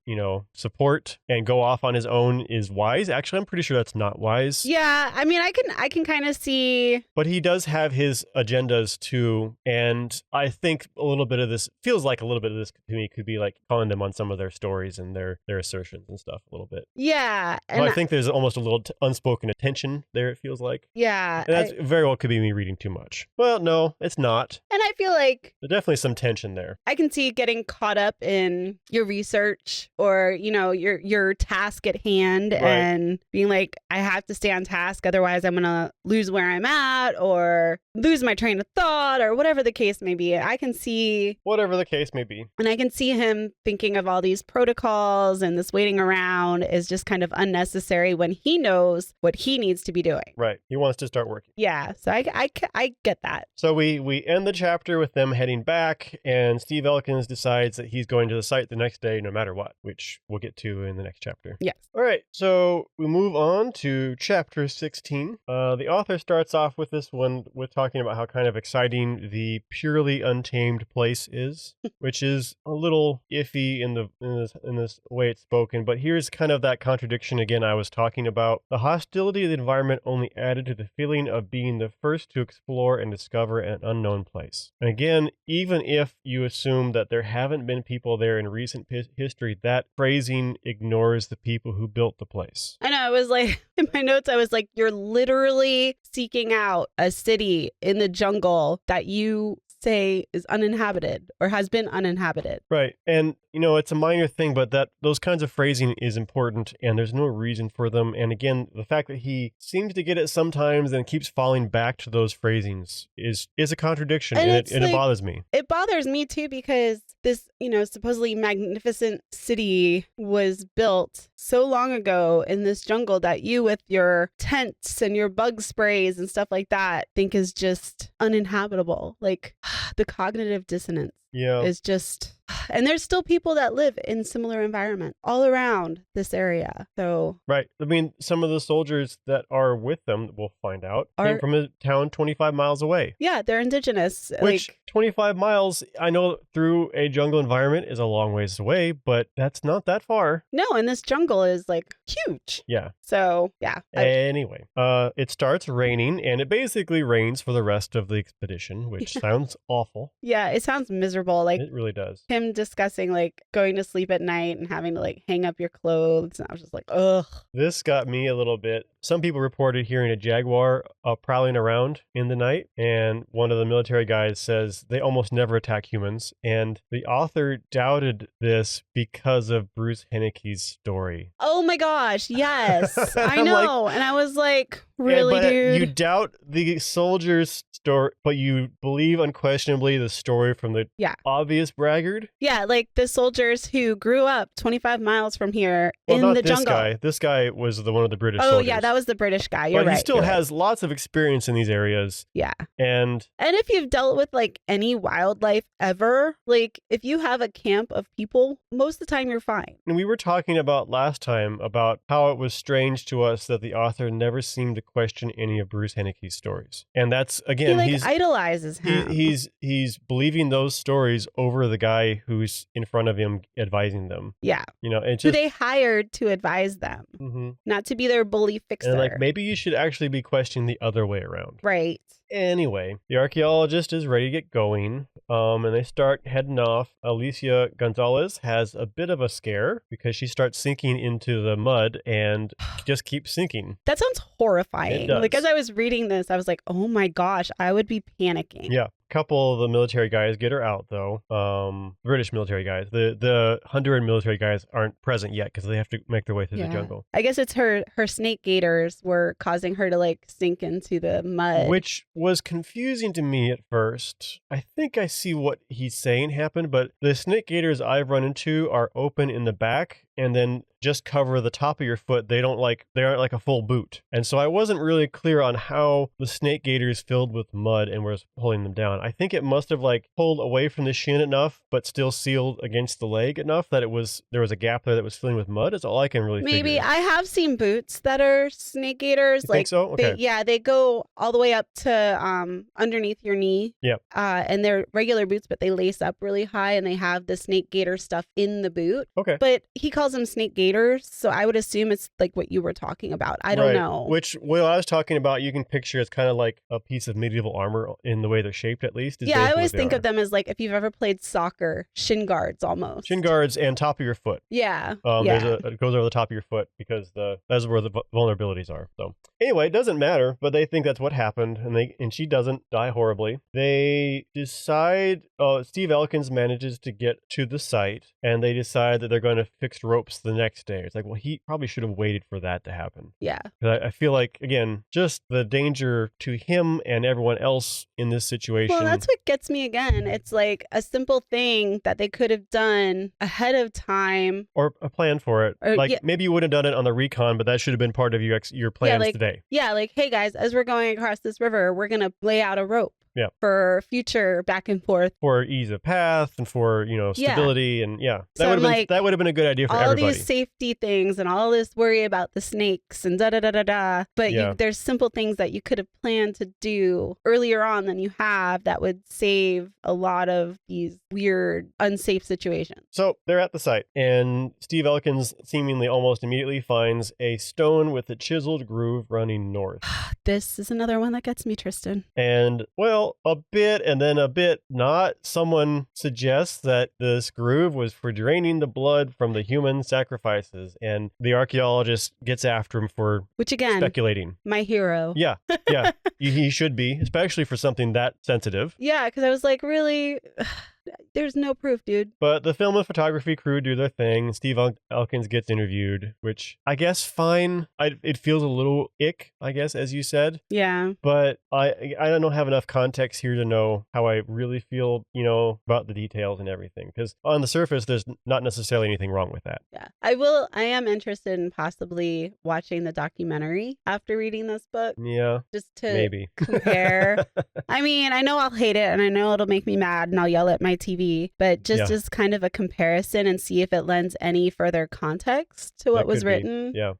support and go off on his own is wise. Actually, I'm pretty sure that's not wise. Yeah, I mean, I can kind of see. But he does have his agendas too, and I think a little bit of this feels like a little bit of this to me could be like calling them on some of their stories and their assertions and stuff a little bit. Yeah, and I think there's almost a little unspoken attention there. It feels like. Yeah, and that very well could be me reading too much. Well, no, it's not. And I feel like there's definitely some tension there. I can see getting caught up in your research or, your task at hand, right, and being like, I have to stay on task. Otherwise, I'm going to lose where I'm at or lose my train of thought or whatever the case may be. I can see. Whatever the case may be. And I can see him thinking of all these protocols and this waiting around is just kind of unnecessary when he knows what he needs to be doing. Right. He wants to start working. Yeah. So I get that. So we end the chapter with them heading back, and Steve Elkins decides that he's going to the site the next day no matter what, which we'll get to in the next chapter. Yes. All right, so we move on to chapter 16. The author starts off with this one with talking about how kind of exciting the purely untamed place is, which is a little iffy in this way it's spoken, but here's kind of that contradiction again I was talking about. The hostility of the environment only added to the feeling of being the first to explore and discover an unknown place. And again, even if you assume that there haven't been people there in recent history, that phrasing ignores the people who built the place. I know, I was like, in my notes, I was like, you're literally seeking out a city in the jungle that you say is uninhabited or has been uninhabited. Right. And it's a minor thing, but those kinds of phrasing is important, and there's no reason for them. And again, the fact that he seems to get it sometimes and keeps falling back to those phrasings is a contradiction, and it bothers me. It bothers me too, because this, supposedly magnificent city was built so long ago in this jungle that you, with your tents and your bug sprays and stuff like that, think is just uninhabitable. Like, the cognitive dissonance. Yeah. Is just, and there's still people that live in similar environment all around this area. So right. I mean, some of the soldiers that are with them, we'll find out, came from a town 25 miles away. Yeah, they're indigenous. Which 25 miles, I know through a jungle environment is a long ways away, but that's not that far. No, and this jungle is like huge. Yeah. So yeah. Anyway, it starts raining, and it basically rains for the rest of the expedition, which sounds awful. Yeah, it sounds miserable. Like, it really does. Him discussing like going to sleep at night and having to like hang up your clothes. And I was just like, ugh. This got me a little bit. Some people reported hearing a jaguar prowling around in the night, and one of the military guys says they almost never attack humans. And the author doubted this because of Bruce Henneke's story. Oh my gosh, yes. I know. Like, and I was like, really, dude? You doubt the soldiers' story, but you believe unquestionably the story from the obvious braggart? Yeah, like the soldiers who grew up 25 miles from here in the jungle. Guy. This guy was one of the British soldiers. Oh, yeah, that was the British guy. You're right. He still has lots of experience in these areas. Yeah. And if you've dealt with like any wildlife ever, like if you have a camp of people, most of the time you're fine. And we were talking about last time about how it was strange to us that the author never seemed to question any of Bruce Henneke's stories. And that's, again, he idolizes him. He's believing those stories over the guy who's in front of him advising them. Yeah. It's who they hired to advise them, not to be their bully fixer. And like, maybe you should actually be questioning the other way around. Right. Anyway, the archaeologist is ready to get going, and they start heading off. Alicia Gonzalez has a bit of a scare because she starts sinking into the mud and just keeps sinking. That sounds horrifying. It does. Like, as I was reading this, I was like, oh my gosh, I would be panicking. Yeah. Couple of the military guys get her out, though. British military guys. The Honduran military guys aren't present yet because they have to make their way through the jungle. I guess it's her snake gators were causing her to like sink into the mud, which was confusing to me at first. I think I see what he's saying happened, but the snake gators I've run into are open in the back and then just cover the top of your foot. They aren't like a full boot. And so I wasn't really clear on how the snake gaiters filled with mud and was pulling them down. I think it must have like pulled away from the shin enough, but still sealed against the leg enough that there was a gap there that was filling with mud. Is all I can really Maybe. figure. I have seen boots that are snake gaiters. You think so? Okay. They go all the way up to underneath your knee. Yep. And they're regular boots, but they lace up really high and they have the snake gaiter stuff in the boot. Okay. But he calls them snake gaiters, so I would assume it's like what you were talking about. I don't know. Which, what I was talking about, you can picture it's kind of like a piece of medieval armor in the way they're shaped, at least. Yeah, I always think of them as like if you've ever played soccer, shin guards almost. Shin guards and top of your foot. Yeah. It goes over the top of your foot because that's where the vulnerabilities are. So anyway, it doesn't matter, but they think that's what happened, and she doesn't die horribly. They decide. Steve Elkins manages to get to the site, and they decide that they're going to fix ropes the next day. It's like, well, he probably should have waited for that to happen. Yeah. I feel like, again, just the danger to him and everyone else in this situation. Well, that's what gets me again. It's like a simple thing that they could have done ahead of time. Or a plan for it. Maybe you wouldn't have done it on the recon, but that should have been part of your plans today. Yeah, like, hey guys, as we're going across this river, we're going to lay out a rope. Yeah. For future back and forth. For ease of path and for, stability and that would have been a good idea for everybody. All these safety things and all this worry about the snakes and da-da-da-da-da. But there's simple things that you could have planned to do earlier on than you have that would save a lot of these weird, unsafe situations. So they're at the site, and Steve Elkins seemingly almost immediately finds a stone with a chiseled groove running north. This is another one that gets me, Tristan. And, a bit and then a bit not. Someone suggests that this groove was for draining the blood from the human sacrifices, and the archaeologist gets after him for speculating. My hero. Yeah. He should be, especially for something that sensitive. Yeah, because I was like, really? There's no proof, dude. But the film and photography crew do their thing. Steve Elkins gets interviewed, which I guess fine. It feels a little ick, I guess, as you said. Yeah. But I don't have enough context here to know how I really feel, about the details and everything. Because on the surface, there's not necessarily anything wrong with that. Yeah. I am interested in possibly watching the documentary after reading this book. Yeah. Just to maybe compare. I mean, I know I'll hate it and I know it'll make me mad and I'll yell at my TV, but just as kind of a comparison and see if it lends any further context to what was written. Yeah.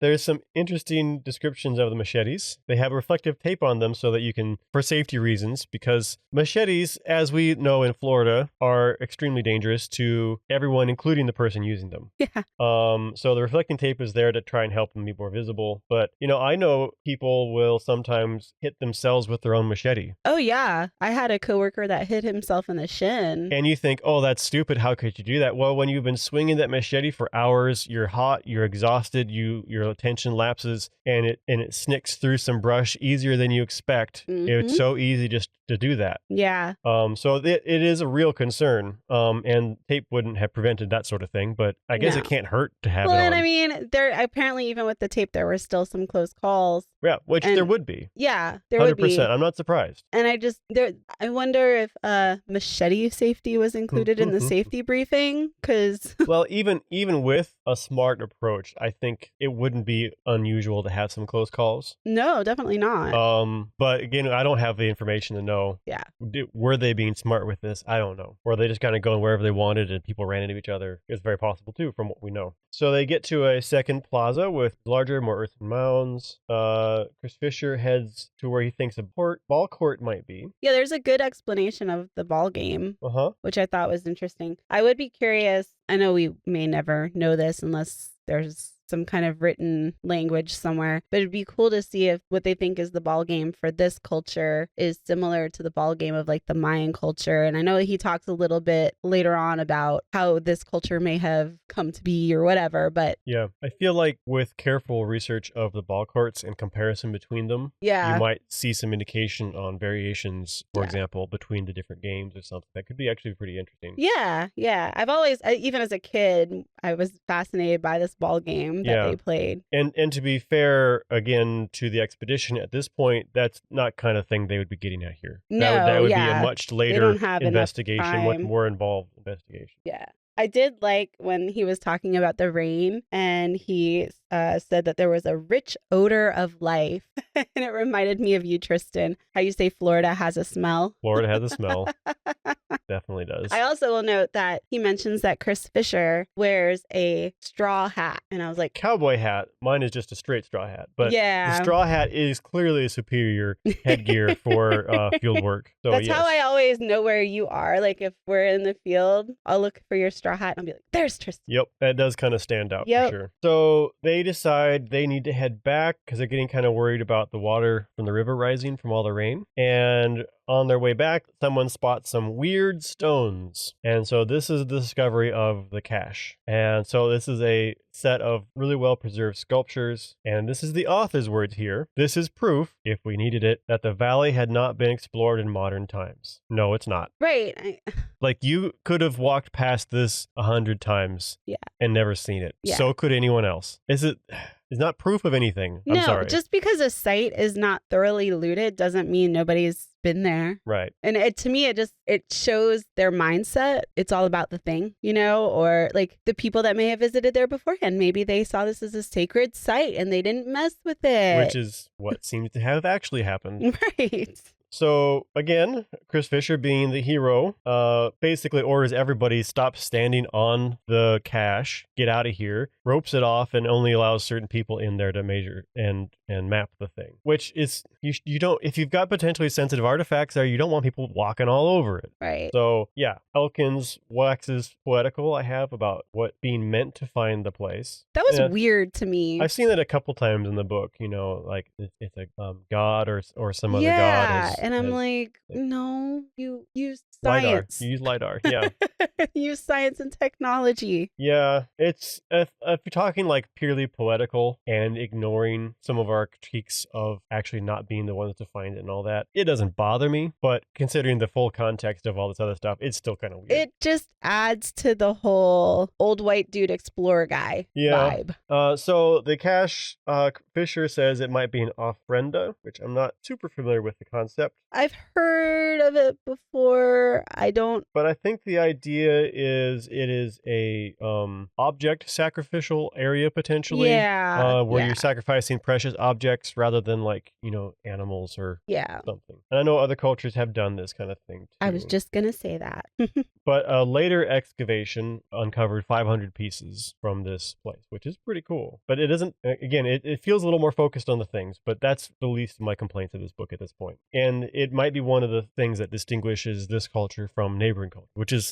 There's some interesting descriptions of the machetes. They have reflective tape on them so that you can, for safety reasons, because machetes, as we know in Florida, are extremely dangerous to everyone, including the person using them. Yeah. So the reflecting tape is there to try and help them be more visible. But, I know people will sometimes hit themselves with their own machete. Oh, yeah. I had a coworker that hit himself in the shin. And you think, oh, that's stupid. How could you do that? Well, when you've been swinging that machete for hours, you're hot, you're exhausted, your attention lapses, and it snicks through some brush easier than you expect. Mm-hmm. It's so easy just to do that. Yeah. So it is a real concern. And tape wouldn't have prevented that sort of thing, but I guess it can't hurt to have it on. Well, and I mean, there apparently even with the tape, there were still some close calls. Yeah, which there would be. Yeah, there 100%. would be. I'm not surprised. And I wonder if machete safety was included in the safety briefing, because well, even with a smart approach, I think it wouldn't be unusual to have some close calls. No, definitely not. But again, I don't have the information to know. Yeah. Were they being smart with this? I don't know. Or they just kind of going wherever they wanted and people ran into each other. It's very possible too, from what we know. So they get to a second plaza with larger, more earthen mounds. Chris Fisher heads to where he thinks a ball court might be. Yeah, there's a good explanation of the ball game, which I thought was interesting. I would be curious. I know we may never know this unless there's some kind of written language somewhere, but it'd be cool to see if what they think is the ball game for this culture is similar to the ball game of like the Mayan culture. And I know he talks a little bit later on about how this culture may have come to be or whatever, but yeah, I feel like with careful research of the ball courts and comparison between them, you might see some indication on variations, for example, between the different games or something. That could be actually pretty interesting. Yeah. I've always, even as a kid, I was fascinated by this ball game that they played. And to be fair, again, to the expedition at this point, that's not kind of thing they would be getting at here. That would be a much later investigation, much more involved investigation. Yeah. I did like when he was talking about the rain and he said that there was a rich odor of life. And it reminded me of you, Tristan, how you say Florida has a smell. Florida has a smell. Definitely does. I also will note that he mentions that Chris Fisher wears a straw hat. And I was like, cowboy hat. Mine is just a straight straw hat. But yeah, the straw hat is clearly a superior headgear for field work. So that's yes. how I always know where you are. Like if we're in the field, I'll look for your straw hat and I'll be like, there's Tristan. Yep, that does kind of stand out Yep. for sure. So they decide they need to head back because they're getting kind of worried about the water from the river rising from all the rain. And on their way back, someone spots some weird stones. And so this is the discovery of the cache. And so this is a set of really well preserved sculptures. And this is the author's words here. This is proof, if we needed it, that the valley had not been explored in modern times. No, it's not. Right. Like you could have walked past this 100 times and never seen it. Yeah. So could anyone else. It's not proof of anything. I'm no, sorry. Just because a site is not thoroughly looted doesn't mean nobody's been there. Right. And to me, it shows their mindset. It's all about the thing, or like the people that may have visited there beforehand. Maybe they saw this as a sacred site and they didn't mess with it. Which is what seems to have actually happened. Right. So again, Chris Fisher being the hero, basically orders everybody stop standing on the cache, get out of here, ropes it off, and only allows certain people in there to measure and map the thing. Which is you don't, if you've got potentially sensitive artifacts there, you don't want people walking all over it. Right. So yeah, Elkins waxes poetical. I have about what being meant to find the place. That was weird to me. I've seen that a couple times in the book. Like it's a god or some other god. And I'm like, no, you use science. LiDAR. You use LiDAR, yeah. Use science and technology. Yeah, it's, if you're talking like purely poetical and ignoring some of our critiques of actually not being the ones to find it and all that, it doesn't bother me. But considering the full context of all this other stuff, it's still kind of weird. It just adds to the whole old white dude explorer guy vibe. So the cache, Fisher says it might be an ofrenda, which I'm not super familiar with the concept. I've heard of it before. I don't. But I think the idea is it is a object sacrificial area potentially. Yeah. Where you're sacrificing precious objects rather than like, animals or something. And I know other cultures have done this kind of thing too. I was just going to say that. But a later excavation uncovered 500 pieces from this place, which is pretty cool. But it isn't, again, it feels a little more focused on the things, but that's the least of my complaints of this book at this point. And it might be one of the things that distinguishes this culture from neighboring culture,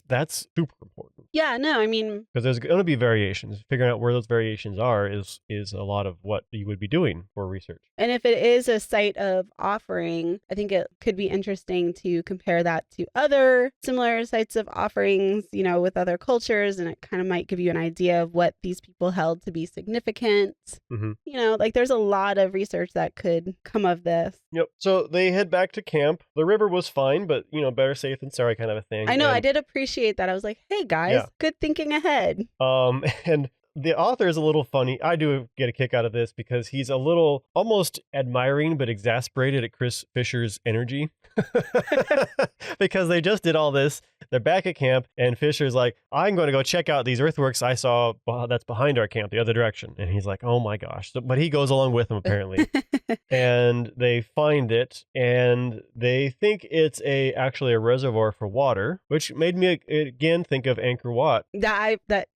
that's super important. Yeah, no, I mean, because there's going to be variations. Figuring out where those variations are is a lot of what you would be doing for research. And if it is a site of offering, I think it could be interesting to compare that to other similar sites of offerings, with other cultures, and it kind of might give you an idea of what these people held to be significant. Mm-hmm. Like there's a lot of research that could come of this. Yep. So they head back to camp. The river was fine, but better safe than sorry kind of a thing. I know. I did appreciate that. I was like, hey guys, good thinking ahead. And the author is a little funny. I do get a kick out of this because he's a little almost admiring but exasperated at Chris Fisher's energy. Because they just did all this. They're back at camp and Fisher's like, I'm going to go check out these earthworks I saw that's behind our camp, the other direction. And he's like, oh my gosh. But he goes along with them apparently. And they find it and they think it's actually a reservoir for water, which made me again think of Angkor Wat.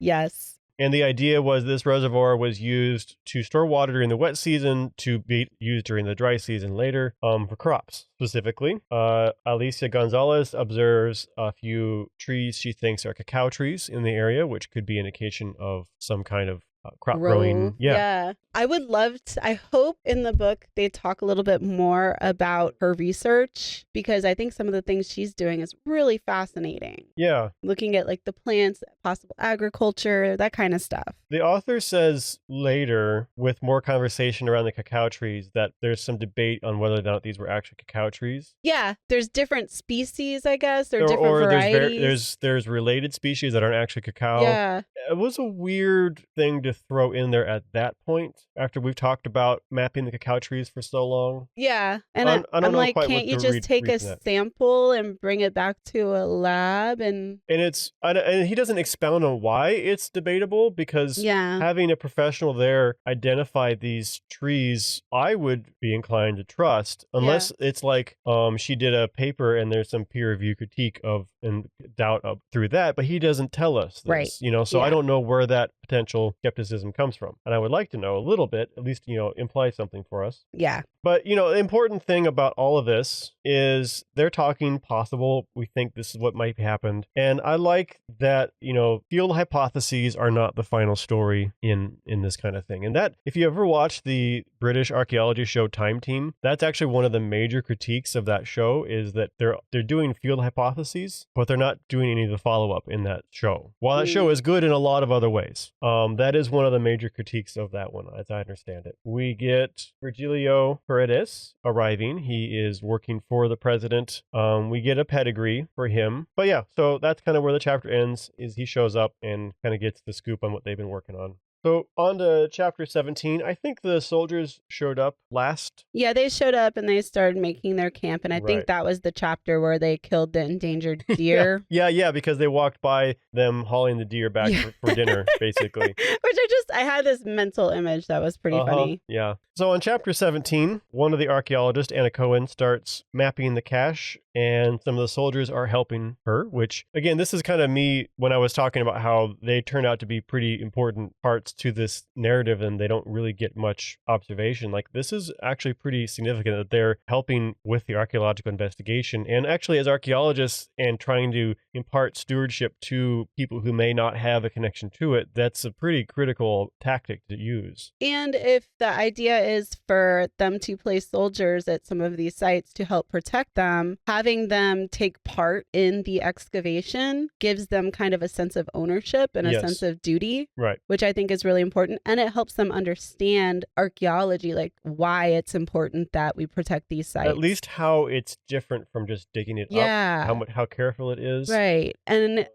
Yes. And the idea was this reservoir was used to store water during the wet season to be used during the dry season later for crops specifically. Alicia Gonzalez observes a few trees she thinks are cacao trees in the area, which could be an indication of some kind of crop growing. Yeah. I would love to, I hope in the book they talk a little bit more about her research, because I think some of the things she's doing is really fascinating. Yeah. Looking at like the plants, possible agriculture, that kind of stuff. The author says later, with more conversation around the cacao trees, that there's some debate on whether or not these were actually cacao trees. Yeah. There's different species, I guess. There are different varieties. There's related species that aren't actually cacao. Yeah. It was a weird thing to throw in there at that point after we've talked about mapping the cacao trees for so long. Yeah. And I don't I'm know like, quite can't what you the just take a reason that. sample and bring it back to a lab? And And he doesn't expound on why it's debatable, because yeah. having a professional there identify these trees, I would be inclined to trust, unless it's like she did a paper and there's some peer review critique of and doubt of through that, but he doesn't tell us this, Right. you know, so I don't know where that potential skepticism comes from. And I would like to know a little bit, at least, you know, imply something for us. Yeah. But, you know, the important thing about all of this is they're talking possible. We think this is what might happen. And I like that, you know, field hypotheses are not the final story in this kind of thing. And that, if you ever watch the British archaeology show Time Team, that's actually one of the major critiques of that show, is that they're doing field hypotheses, but they're not doing any of the follow-up in that show. While that show is good in a lot of other ways, that is one of the major critiques of that one, as I understand it. We get Virgilio Paredes arriving. He is working for the president. We get a pedigree for him. But yeah, so that's kind of where the chapter ends, is he shows up and kind of gets the scoop on what they've been working on. So on to chapter 17. I think the soldiers showed up last. Yeah, they showed up and they started making their camp. And I think that was the chapter where they killed the endangered deer. Yeah, because they walked by them hauling the deer back for dinner, basically. Which I had this mental image that was pretty funny. Yeah. So in chapter 17, one of the archaeologists, Anna Cohen, starts mapping the cache, and some of the soldiers are helping her, which, again, this is kind of me when I was talking about how they turn out to be pretty important parts to this narrative and they don't really get much observation. Like, this is actually pretty significant that they're helping with the archaeological investigation. And actually, as archaeologists and trying to impart stewardship to people who may not have a connection to it, that's a pretty critical tactic to use. And if the idea is for them to place soldiers at some of these sites to help protect them, having them take part in the excavation gives them kind of a sense of ownership and a sense of duty, right? Which I think is really important. And it helps them understand archaeology, like why it's important that we protect these sites. At least how it's different from just digging it up, how careful it is. Right. And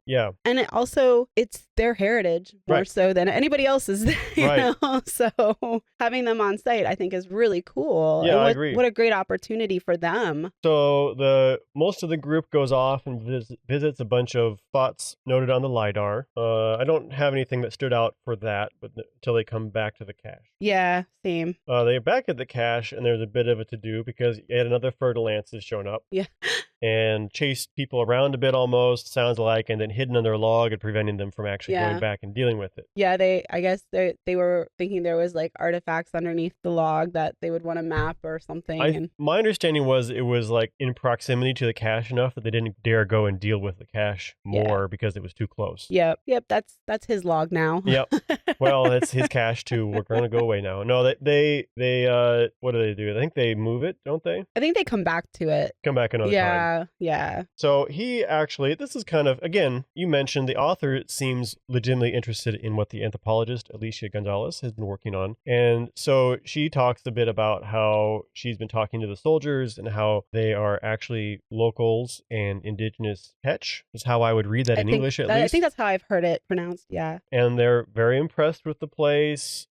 and it also, it's their heritage more so than anybody else's. You know? So having them on site, I think, is really cool. Yeah, and I agree. What a great opportunity for them. So most of the group goes off and visits a bunch of spots noted on the LiDAR. I don't have anything that stood out for that, but until they come back to the cache. Yeah, same. They're back at the cache, and there's a bit of a to-do because yet another fer-de-lance has shown up. Yeah. And chased people around a bit almost, sounds like, and then hidden under a log and preventing them from actually going back and dealing with it. Yeah, I guess they were thinking there was like artifacts underneath the log that they would want to map or something. My understanding was it was like in proximity to the cache enough that they didn't dare go and deal with the cache more because it was too close. Yep, that's his log now. Yep. Well, that's his cache too. We're gonna go away now. No, they what do they do? I think they move it, don't they? I think they come back to it. Come back another time. Yeah. So he actually, this is kind of, again, you mentioned the author seems legitimately interested in what the anthropologist Alicia Gonzalez has been working on. And so she talks a bit about how she's been talking to the soldiers and how they are actually locals and indigenous Hetch, is how I would read that in English at least. I think that's how I've heard it pronounced, yeah. And they're very impressed with the place.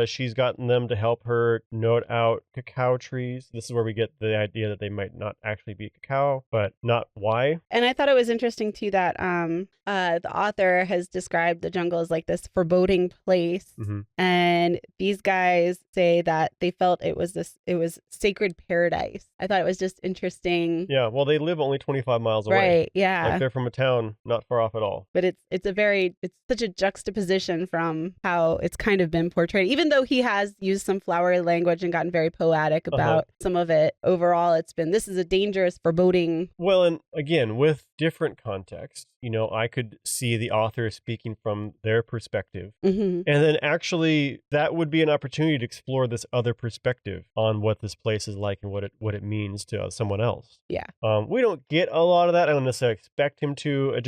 She's gotten them to help her note out cacao trees. This is where we get the idea that they might not actually be cacao, but not why. And I thought it was interesting too that the author has described the jungle as like this foreboding place, and these guys say that they felt it was sacred paradise. I thought it was just interesting. Yeah, well, they live only 25 miles away. Right, yeah. Like they're from a town not far off at all. But it's such a juxtaposition from how it's kind of been portrayed. Even though he has used some flowery language and gotten very poetic about some of it, overall it's been, this is a dangerous, foreboding. Well, and again, with different context, you know, I could see the author speaking from their perspective. And then actually that would be an opportunity to explore this other perspective on what this place is like and what it means to someone else. Yeah. We don't get a lot of that. I don't necessarily expect him to.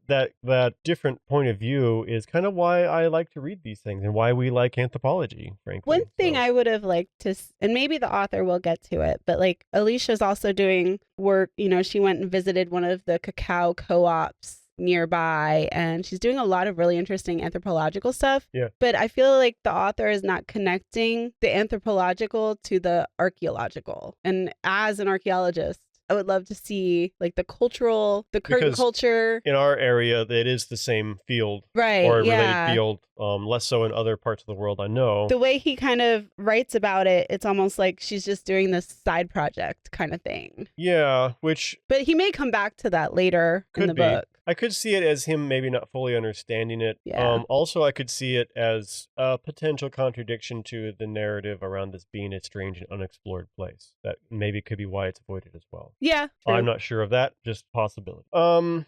That different point of view is kind of why I like to read these things and why we like anthropology, frankly. One thing I would have liked to, and maybe the author will get to it, but like Alicia's also doing work, you know, she went and visited one of the cacao co-ops nearby, and she's doing a lot of really interesting anthropological stuff. Yeah. But I feel like the author is not connecting the anthropological to the archaeological. And as an archaeologist, I would love to see like the current Because culture. in our area, it is the same field Right. or a yeah. related field, less so in other parts of the world I know. The way he kind of writes about it, it's almost like she's just doing this side project kind of thing. Yeah, which But he may come back to that later in the book. I could see it as him maybe not fully understanding it. Yeah. Also, I could see it as a potential contradiction to the narrative around this being a strange and unexplored place. That maybe could be why it's avoided as well. Yeah. True. I'm not sure of that, just possibility.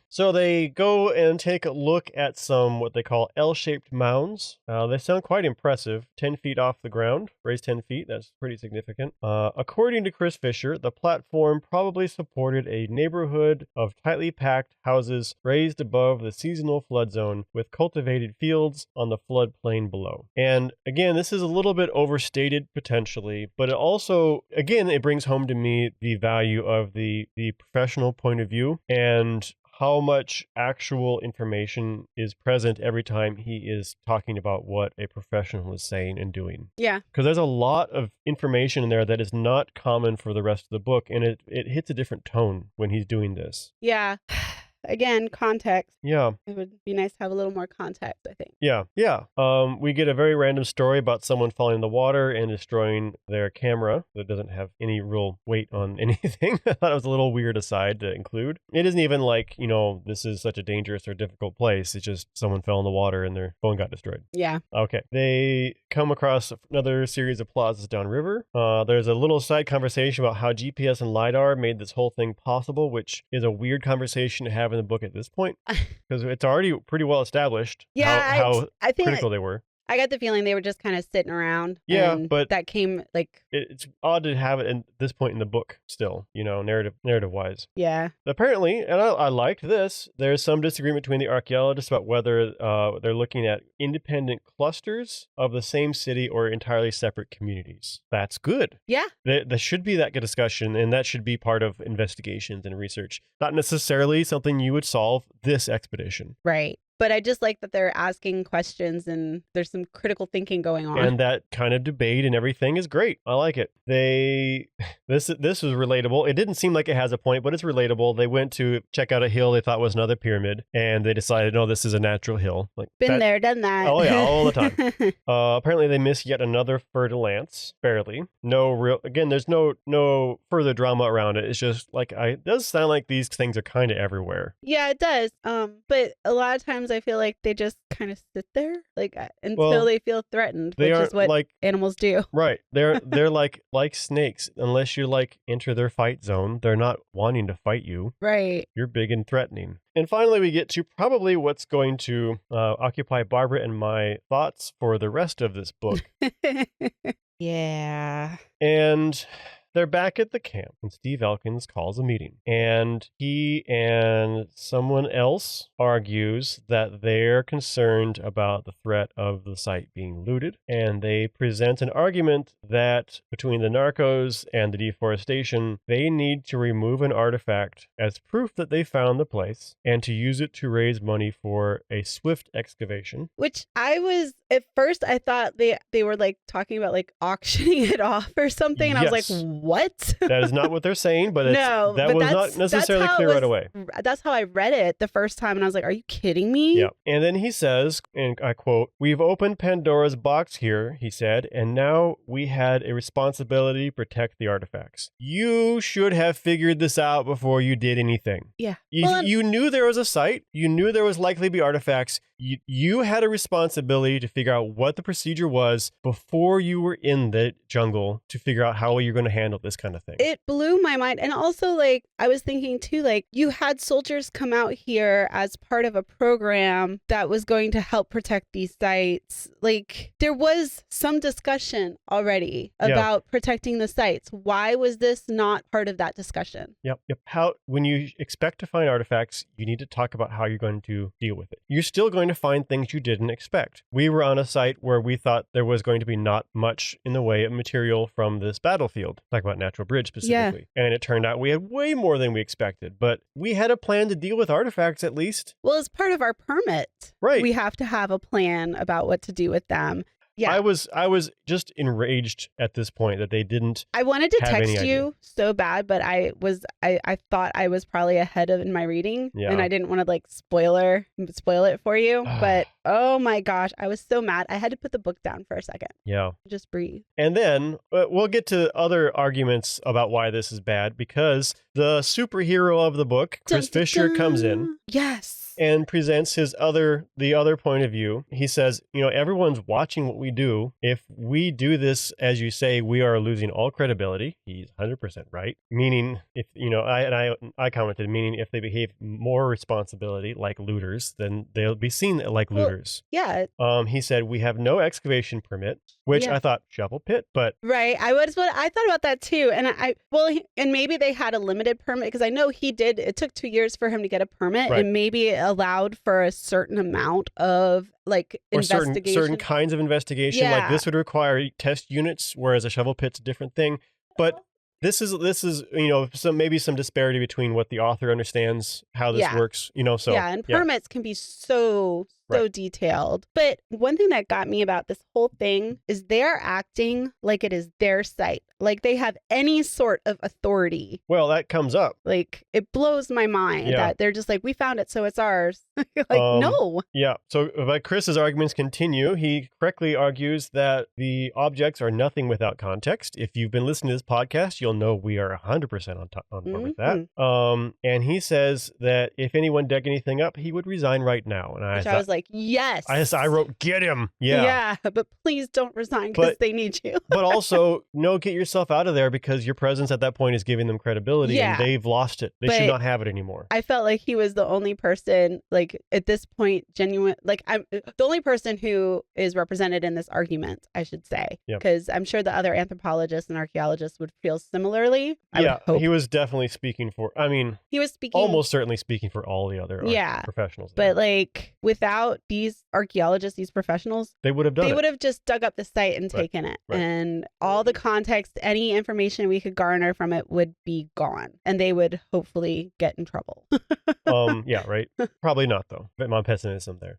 So they go and take a look at some what they call L-shaped mounds. They sound quite impressive. 10 feet off the ground, raised 10 feet. That's pretty significant. According to Chris Fisher, the platform probably supported a neighborhood of tightly packed houses raised above the seasonal flood zone with cultivated fields on the floodplain below. And again, this is a little bit overstated potentially, but it also, again, it brings home to me the value of the professional point of view and how much actual information is present every time he is talking about what a professional is saying and doing. Yeah. Because there's a lot of information in there that is not common for the rest of the book, and it hits a different tone when he's doing this. Yeah. Again, context. Yeah. It would be nice to have a little more context, I think. Yeah. We get a very random story about someone falling in the water and destroying their camera that doesn't have any real weight on anything. I thought it was a little weird aside to include. It isn't even like, this is such a dangerous or difficult place. It's just someone fell in the water and their phone got destroyed. Yeah. Okay. They come across another series of plazas downriver. There's a little side conversation about how GPS and LiDAR made this whole thing possible, which is a weird conversation to have in the book at this point because it's already pretty well established how I think critical they were. I got the feeling they were just kind of sitting around. Yeah, and but that came like it's odd to have it at this point in the book still, narrative wise. Yeah. Apparently, and I liked this, there's some disagreement between the archaeologists about whether they're looking at independent clusters of the same city or entirely separate communities. That's good. Yeah. There should be that good discussion, and that should be part of investigations and research. Not necessarily something you would solve this expedition. Right. But I just like that they're asking questions and there's some critical thinking going on. And that kind of debate and everything is great. I like it. This was relatable. It didn't seem like it has a point, but it's relatable. They went to check out a hill they thought was another pyramid, and they decided, no, this is a natural hill. Been there, done that. Oh yeah, all the time. Apparently they missed yet another fer-de-lance. Barely. There's no further drama around it. It's just it does sound like these things are kind of everywhere. Yeah, it does. But a lot of times I feel like they just kind of sit there until they feel threatened, which is what animals do. Right. They're like snakes. Unless you enter their fight zone, they're not wanting to fight you. Right. You're big and threatening. And finally, we get to probably what's going to occupy Barbara and my thoughts for the rest of this book. Yeah. And they're back at the camp, and Steve Elkins calls a meeting. And he and someone else argues that they're concerned about the threat of the site being looted. And they present an argument that between the narcos and the deforestation, they need to remove an artifact as proof that they found the place and to use it to raise money for a swift excavation. Which at first I thought they were talking about auctioning it off or something. And I was like, what? That is not what they're saying, but that was not necessarily clear right away. That's how I read it the first time, and I was like, are you kidding me? Yeah. And then he says, and I quote, "We've opened Pandora's box here," he said, "and now we had a responsibility to protect the artifacts. You should have figured this out before you did anything." Yeah. You knew there was a site. You knew there was likely to be artifacts. You had a responsibility to figure out what the procedure was before you were in the jungle to figure out how you're going to handle this kind of thing. It blew my mind. And also, I was thinking too, you had soldiers come out here as part of a program that was going to help protect these sites. There was some discussion already about protecting the sites. Why was this not part of that discussion? Yep. When you expect to find artifacts, you need to talk about how you're going to deal with it. You're still going to to find things you didn't expect. We were on a site where we thought there was going to be not much in the way of material from this battlefield. Talk about Natural Bridge specifically. Yeah. And it turned out we had way more than we expected, but we had a plan to deal with artifacts at least. Well, as part of our permit, right? We have to have a plan about what to do with them. Yeah. I was just enraged at this point that they didn't. I wanted to text you so bad, but I thought I was probably ahead of in my reading, and I didn't want to like spoil it for you. But oh my gosh, I was so mad. I had to put the book down for a second. Yeah. Just breathe. And then we'll get to other arguments about why this is bad, because the superhero of the book, Chris Fisher, comes in. Yes. And presents the other point of view. He says, everyone's watching what we do. If we do this, as you say, we are losing all credibility. He's 100% right. Meaning, if, I commented, meaning if they behave more responsibility like looters, then they'll be seen like looters. Yeah. He said, we have no excavation permit, which I thought shovel pit, but. Right. I thought about that too. And and maybe they had a limited permit, because I know it took 2 years for him to get a permit, right. And maybe allowed for a certain amount of investigation. Certain kinds of investigation. Like this would require test units, whereas a shovel pit's a different thing. But this is maybe some disparity between what the author understands how this works. And permits can be so detailed. But one thing that got me about this whole thing is they're acting like it is their site, like they have any sort of authority. Well, that comes up. Like, it blows my mind that they're just like, we found it, so it's ours. No. Yeah. So Chris's arguments continue. He correctly argues that the objects are nothing without context. If you've been listening to this podcast, you'll know we are 100% on board with that. And he says that if anyone dug anything up, he would resign right now. And I was like, yes. I wrote, get him. Yeah. Yeah, but please don't resign, because they need you. But also, get yourself out of there, because your presence at that point is giving them credibility, and they've lost it. They should not have it anymore. I felt like he was the only person, like, at this point, genuine, like, I'm the only person who is represented in this argument, I should say, because I'm sure the other anthropologists and archaeologists would feel similarly. He was definitely speaking for, he was almost certainly speaking for all the other professionals there. But like, without these archaeologists, these professionals, they would have just dug up the site and taken it, and all the context, any information we could garner from it would be gone, and they would hopefully get in trouble. Right. Probably not, though. But my pessimism there.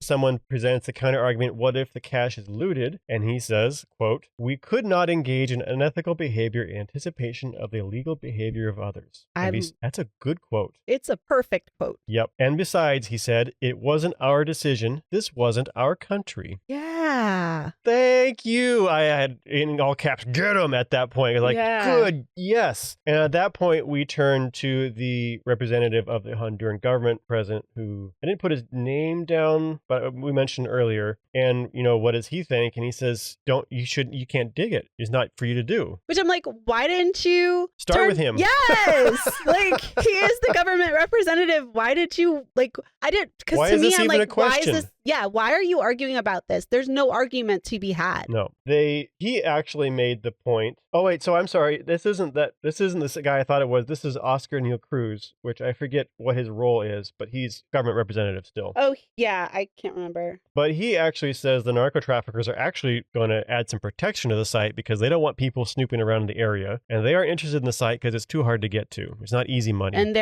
Someone presents the counter argument, what if the cache is looted? And he says, quote, we could not engage in unethical behavior in anticipation of the illegal behavior of others. That's a good quote. It's a perfect quote. Yep. And besides, he said, it wasn't our decision. This wasn't our country. Yeah. Thank you. I had in all caps, get him at that point. Like, good. Yes. And at that point, we turned to the representative of the Honduran government present, who I didn't put his name down, but we mentioned earlier. And, what does he think? And he says, you can't dig it. It's not for you to do. Which I'm like, why didn't you start with him? Yes. Like, he is the government representative. Why did you, like, because to me, I'm like, why is this? Yeah, why are you arguing about this? There's no argument to be had. No, he actually made the point. Oh wait, so I'm sorry. This isn't this guy I thought it was. This is Oscar Neil Cruz, which I forget what his role is, but he's government representative still. Oh yeah, I can't remember. But he actually says the narco traffickers are actually going to add some protection to the site because they don't want people snooping around in the area, and they are interested in the site because it's too hard to get to. It's not easy money, and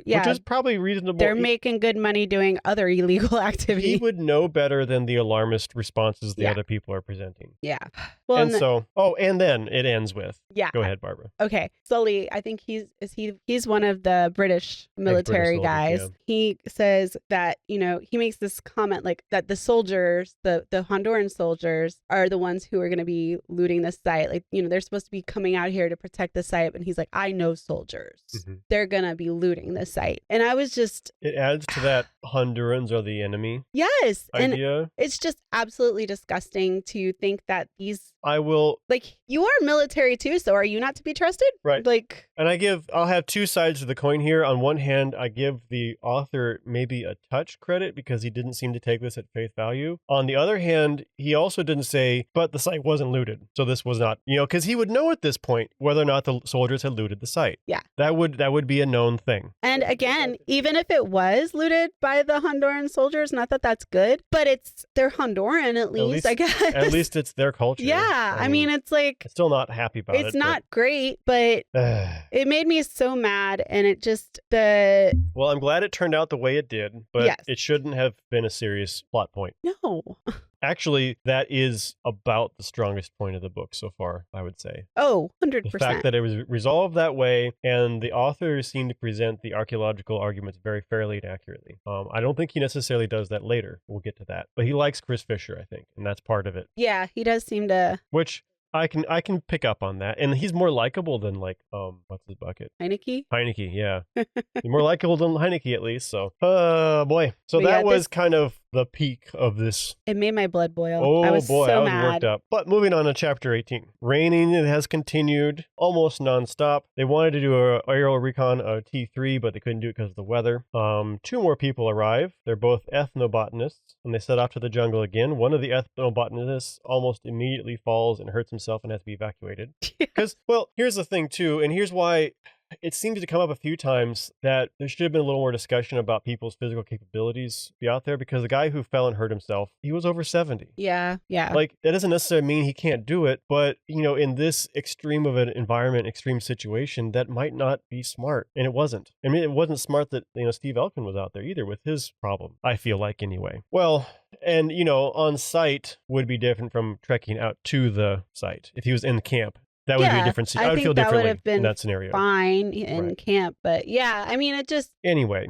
which is probably reasonable. They're making good money doing other illegal activity. He would know better than the alarmist responses the other people are presenting. Yeah. Well, and then it ends with. Yeah. Go ahead, Barbara. Okay. Sully, I think he's one of the British military guys. Yeah. He says that, he makes this comment like that the soldiers, the Honduran soldiers are the ones who are going to be looting the site. Like, they're supposed to be coming out here to protect the site. And he's like, I know soldiers. Mm-hmm. They're going to be looting the site. And I was just. It adds to that Hondurans are the enemy. Yes. Idea. And it's just absolutely disgusting to think think that these, I will. like, you are military too, so are you not to be trusted? Right. Like, and I'll have two sides of the coin here. On one hand, I give the author maybe a touch credit because he didn't seem to take this at face value. On the other hand, he also didn't say, but the site wasn't looted. So this was not, because he would know at this point whether or not the soldiers had looted the site. Yeah. That would be a known thing. And again, even if it was looted by the Honduran soldiers, not that that's good, but they're Honduran at least, I guess. At least it's their culture. Yeah. I mean, it's like, I'm still not happy about it. It's not great, but it made me so mad. And it just, well, I'm glad it turned out the way it did, but yes. It shouldn't have been a serious plot point. No. Actually, that is about the strongest point of the book so far, I would say. Oh, 100%. The fact that it was resolved that way, and the author seemed to present the archaeological arguments very fairly and accurately. I don't think he necessarily does that later. We'll get to that. But he likes Chris Fisher, I think, and that's part of it. Yeah, he does seem to. Which I can pick up on that. And he's more likable than what's his bucket? Heineke? Heineke, yeah. He's more likable than Heineke at least, so. Boy. So that was kind of the peak of this. It made my blood boil. Oh I was boy, so I was mad. worked up. But moving on to chapter 18. Raining has continued almost nonstop. They wanted to do an aerial recon of T3, but they couldn't do it because of the weather. Two more people arrive. They're both ethnobotanists, and they set off to the jungle again. One of the ethnobotanists almost immediately falls and hurts himself and has to be evacuated. Because, well, here's the thing too, and here's why it seems to come up a few times that there should have been a little more discussion about people's physical capabilities be out there, because the guy who fell and hurt himself, he was over 70. Yeah. Like, that doesn't necessarily mean he can't do it, but, in this extreme of an environment, extreme situation, that might not be smart. And it wasn't. I mean, it wasn't smart that, Steve Elkin was out there either with his problem, I feel like anyway. Well, and, on site would be different from trekking out to the site. If he was in camp, that would be a different. I would feel differently in that scenario. Fine in camp, but yeah, I mean, it just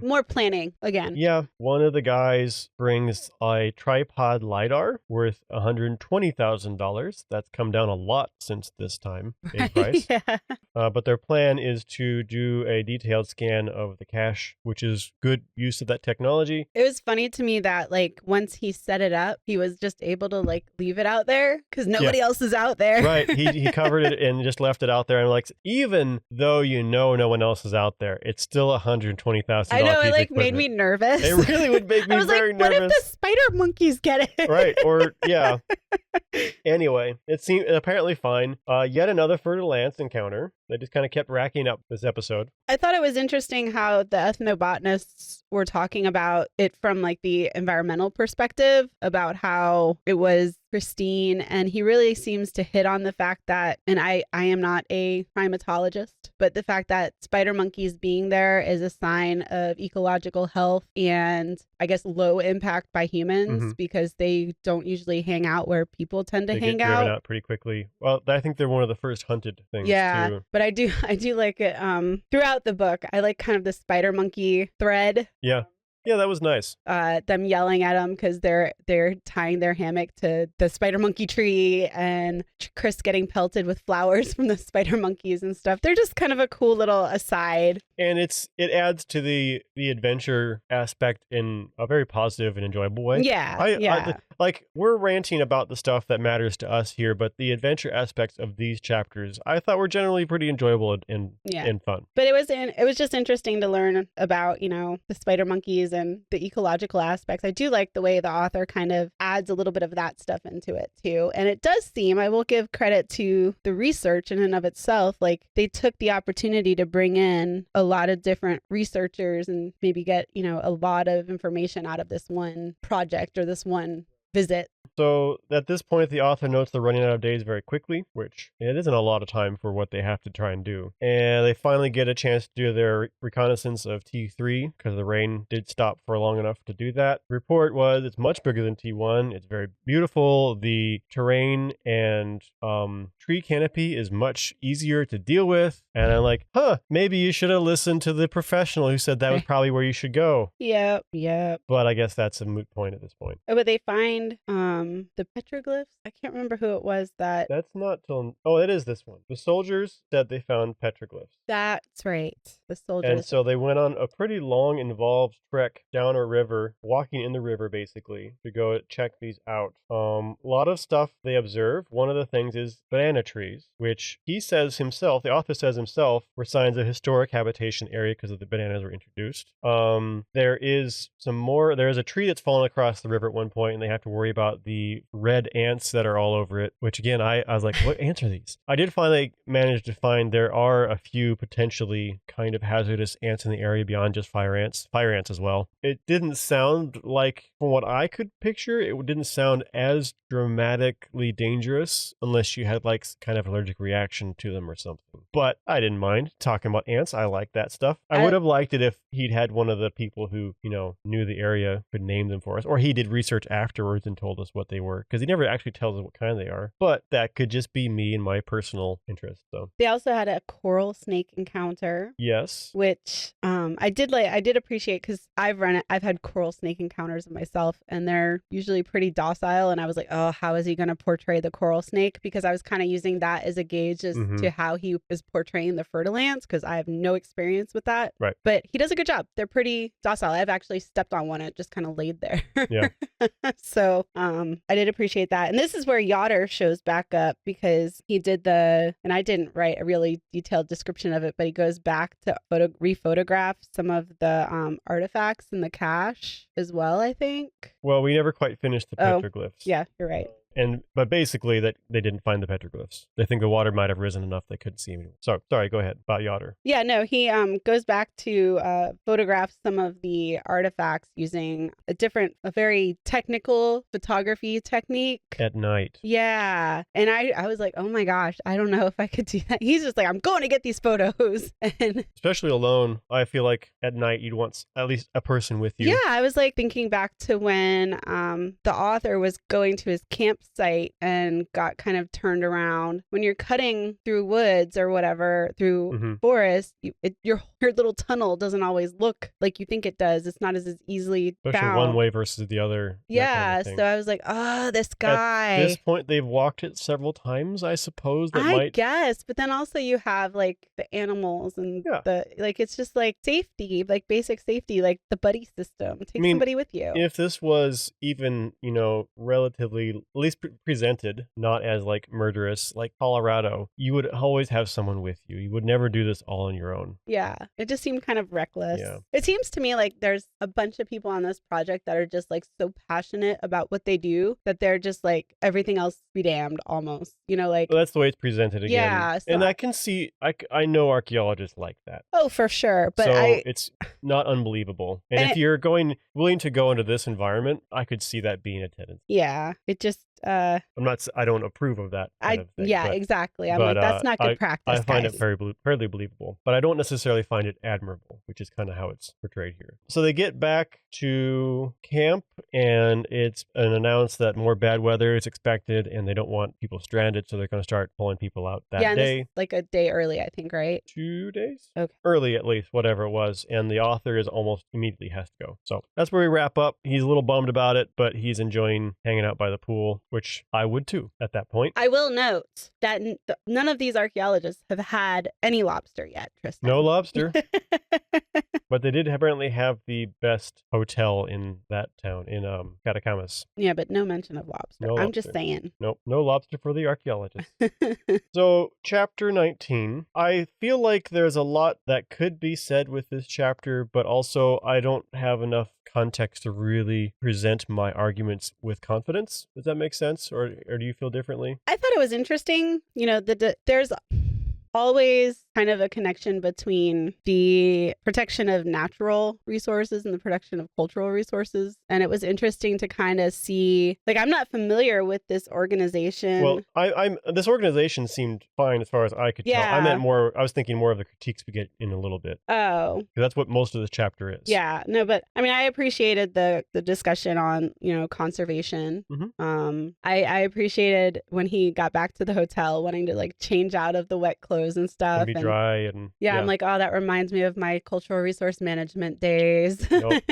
more planning again. Yeah, one of the guys brings a tripod LiDAR worth $120,000. That's come down a lot since this time in price. Yeah. But their plan is to do a detailed scan of the cache, which is good use of that technology. It was funny to me that once he set it up, he was just able to leave it out there because nobody else is out there. Right. He covered it and just left it out there. And even though no one else is out there, it's still $120,000. I know, it made me nervous. It really would make me very nervous. What if the spider monkeys get it? Right. Or, yeah. Anyway, it seemed apparently fine. Yet another fertile ants encounter. They just kind of kept racking up this episode. I thought it was interesting how the ethnobotanists were talking about it from the environmental perspective, about how it was pristine. And he really seems to hit on the fact that, and I am not a primatologist, but the fact that spider monkeys being there is a sign of ecological health and I guess low impact by humans because they don't usually hang out where people tend to hang out. They get driven out pretty quickly. Well, I think they're one of the first hunted things too. But I do like it throughout the book. I like kind of the spider monkey thread. Yeah. Yeah, that was nice. Them yelling at him because they're tying their hammock to the spider monkey tree, and Chris getting pelted with flowers from the spider monkeys and stuff. They're just kind of a cool little aside. And it adds to the adventure aspect in a very positive and enjoyable way. Yeah. We're ranting about the stuff that matters to us here, but the adventure aspects of these chapters I thought were generally pretty enjoyable and fun. But it was just interesting to learn about, the spider monkeys and the ecological aspects. I do like the way the author kind of adds a little bit of that stuff into it too. And it does seem, I will give credit to the research in and of itself, they took the opportunity to bring in a lot of different researchers and maybe get, a lot of information out of this one project or this one visit. So at this point, the author notes they're running out of days very quickly, which it isn't a lot of time for what they have to try and do. And they finally get a chance to do their reconnaissance of T3 because the rain did stop for long enough to do that. The report was it's much bigger than T1. It's very beautiful. The terrain and tree canopy is much easier to deal with. And I'm like, maybe you should have listened to the professional who said that was probably where you should go. Yep. But I guess that's a moot point at this point. But they find the petroglyphs. I can't remember who it was that. That's not till... Oh, it is this one. The soldiers said they found petroglyphs. That's right. The soldiers. And so they went on a pretty long, involved trek down a river, walking in the river basically, to go check these out. A lot of stuff they observe. One of the things is banana trees, which he says himself, the author says himself, were signs of historic habitation area because of the bananas were introduced. There is a tree that's fallen across the river at one point, and they have to worry about the red ants that are all over it, which again, I was like, what ants are these? I did finally manage to find there are a few potentially kind of hazardous ants in the area beyond just fire ants as well. It didn't sound like, from what I could picture, it didn't sound as dramatically dangerous unless you had like kind of allergic reaction to them or something. But I didn't mind talking about ants. I like that stuff. I would have liked it if he'd had one of the people who, knew the area could name them for us, or he did research afterwards and told us what they were, because he never actually tells us what kind they are. But that could just be me and my personal interest. So they also had a coral snake encounter. Yes. Which I did appreciate, because I've had coral snake encounters myself, and they're usually pretty docile, and I was like, oh, how is he going to portray the coral snake? Because I was kind of using that as a gauge as to how he is portraying the fertilants, because I have no experience with that. Right. But he does a good job. They're pretty docile. I've actually stepped on one. It just kind of laid there. Yeah. So I did appreciate that. And this is where Yoder shows back up, because he did and I didn't write a really detailed description of it, but he goes back to re-photograph some of the artifacts in the cache as well, I think. Well, we never quite finished the petroglyphs. Yeah, you're right. But basically that they didn't find the petroglyphs. They think the water might have risen enough they couldn't see him. So sorry, go ahead about Yoder. Yeah, no, he goes back to photograph some of the artifacts using a very technical photography technique at night. Yeah, and I was like, oh my gosh, I don't know if I could do that. He's just like, I'm going to get these photos, and especially alone, I feel like at night you'd want at least a person with you. Yeah, I was like thinking back to when the author was going to his campsite and got kind of turned around. When you're cutting through woods or whatever, through forest, your little tunnel doesn't always look like you think it does. It's not as easily especially found. One way versus the other. Yeah, so I was like, oh, this guy. At this point, they've walked it several times, I suppose. I guess, but then also you have like the animals and it's just like safety, like basic safety, like the buddy system. Take somebody with you. If this was even, relatively, at least presented, not as like murderous, like Colorado, you would always have someone with you. You would never do this all on your own. Yeah, it just seemed kind of reckless. Yeah. It seems to me like there's a bunch of people on this project that are just like so passionate about what they do that they're just like everything else be damned almost, like. Well, that's the way it's presented again. Yeah. So and I can see, I know archaeologists like that. Oh, for sure. But so it's not unbelievable. And if you're willing to go into this environment, I could see that being a tendency. Yeah. It just, I don't approve of that kind of thing. Yeah, exactly. I'm like, that's not good practice. I find guys. it fairly believable, but I don't necessarily find it admirable, which is kind of how it's portrayed here. So they get back to camp, and it's announced that more bad weather is expected, and they don't want people stranded, so they're going to start pulling people out that day. Like a day early, I think, right? 2 days? Okay. Early, at least, whatever it was. And the author is almost immediately has to go. So that's where we wrap up. He's a little bummed about it, but he's enjoying hanging out by the pool, which I would too at that point. I will note that none of these archaeologists have had any lobster yet, Tristan. No lobster. But they did apparently have the best hotel in that town, in Catacamas. Yeah, but no mention of lobster. No lobster. I'm just saying. Nope, no lobster for the archaeologists. So, chapter 19. I feel like there's a lot that could be said with this chapter, but also I don't have enough context to really present my arguments with confidence. Does that make sense? Or do you feel differently? I thought it was interesting. There's always kind of a connection between the protection of natural resources and the protection of cultural resources. And it was interesting to kind of see, like, I'm not familiar with this organization. Well, this organization seemed fine as far as I could tell. I was thinking more of the critiques we get in a little bit. Oh. 'Cause that's what most of this chapter is. Yeah, no, but I mean, I appreciated the discussion on, conservation. Mm-hmm. I appreciated when he got back to the hotel wanting to like change out of the wet clothes photos and stuff. Can be dry and yeah, I'm like, oh, that reminds me of my cultural resource management days. Nope.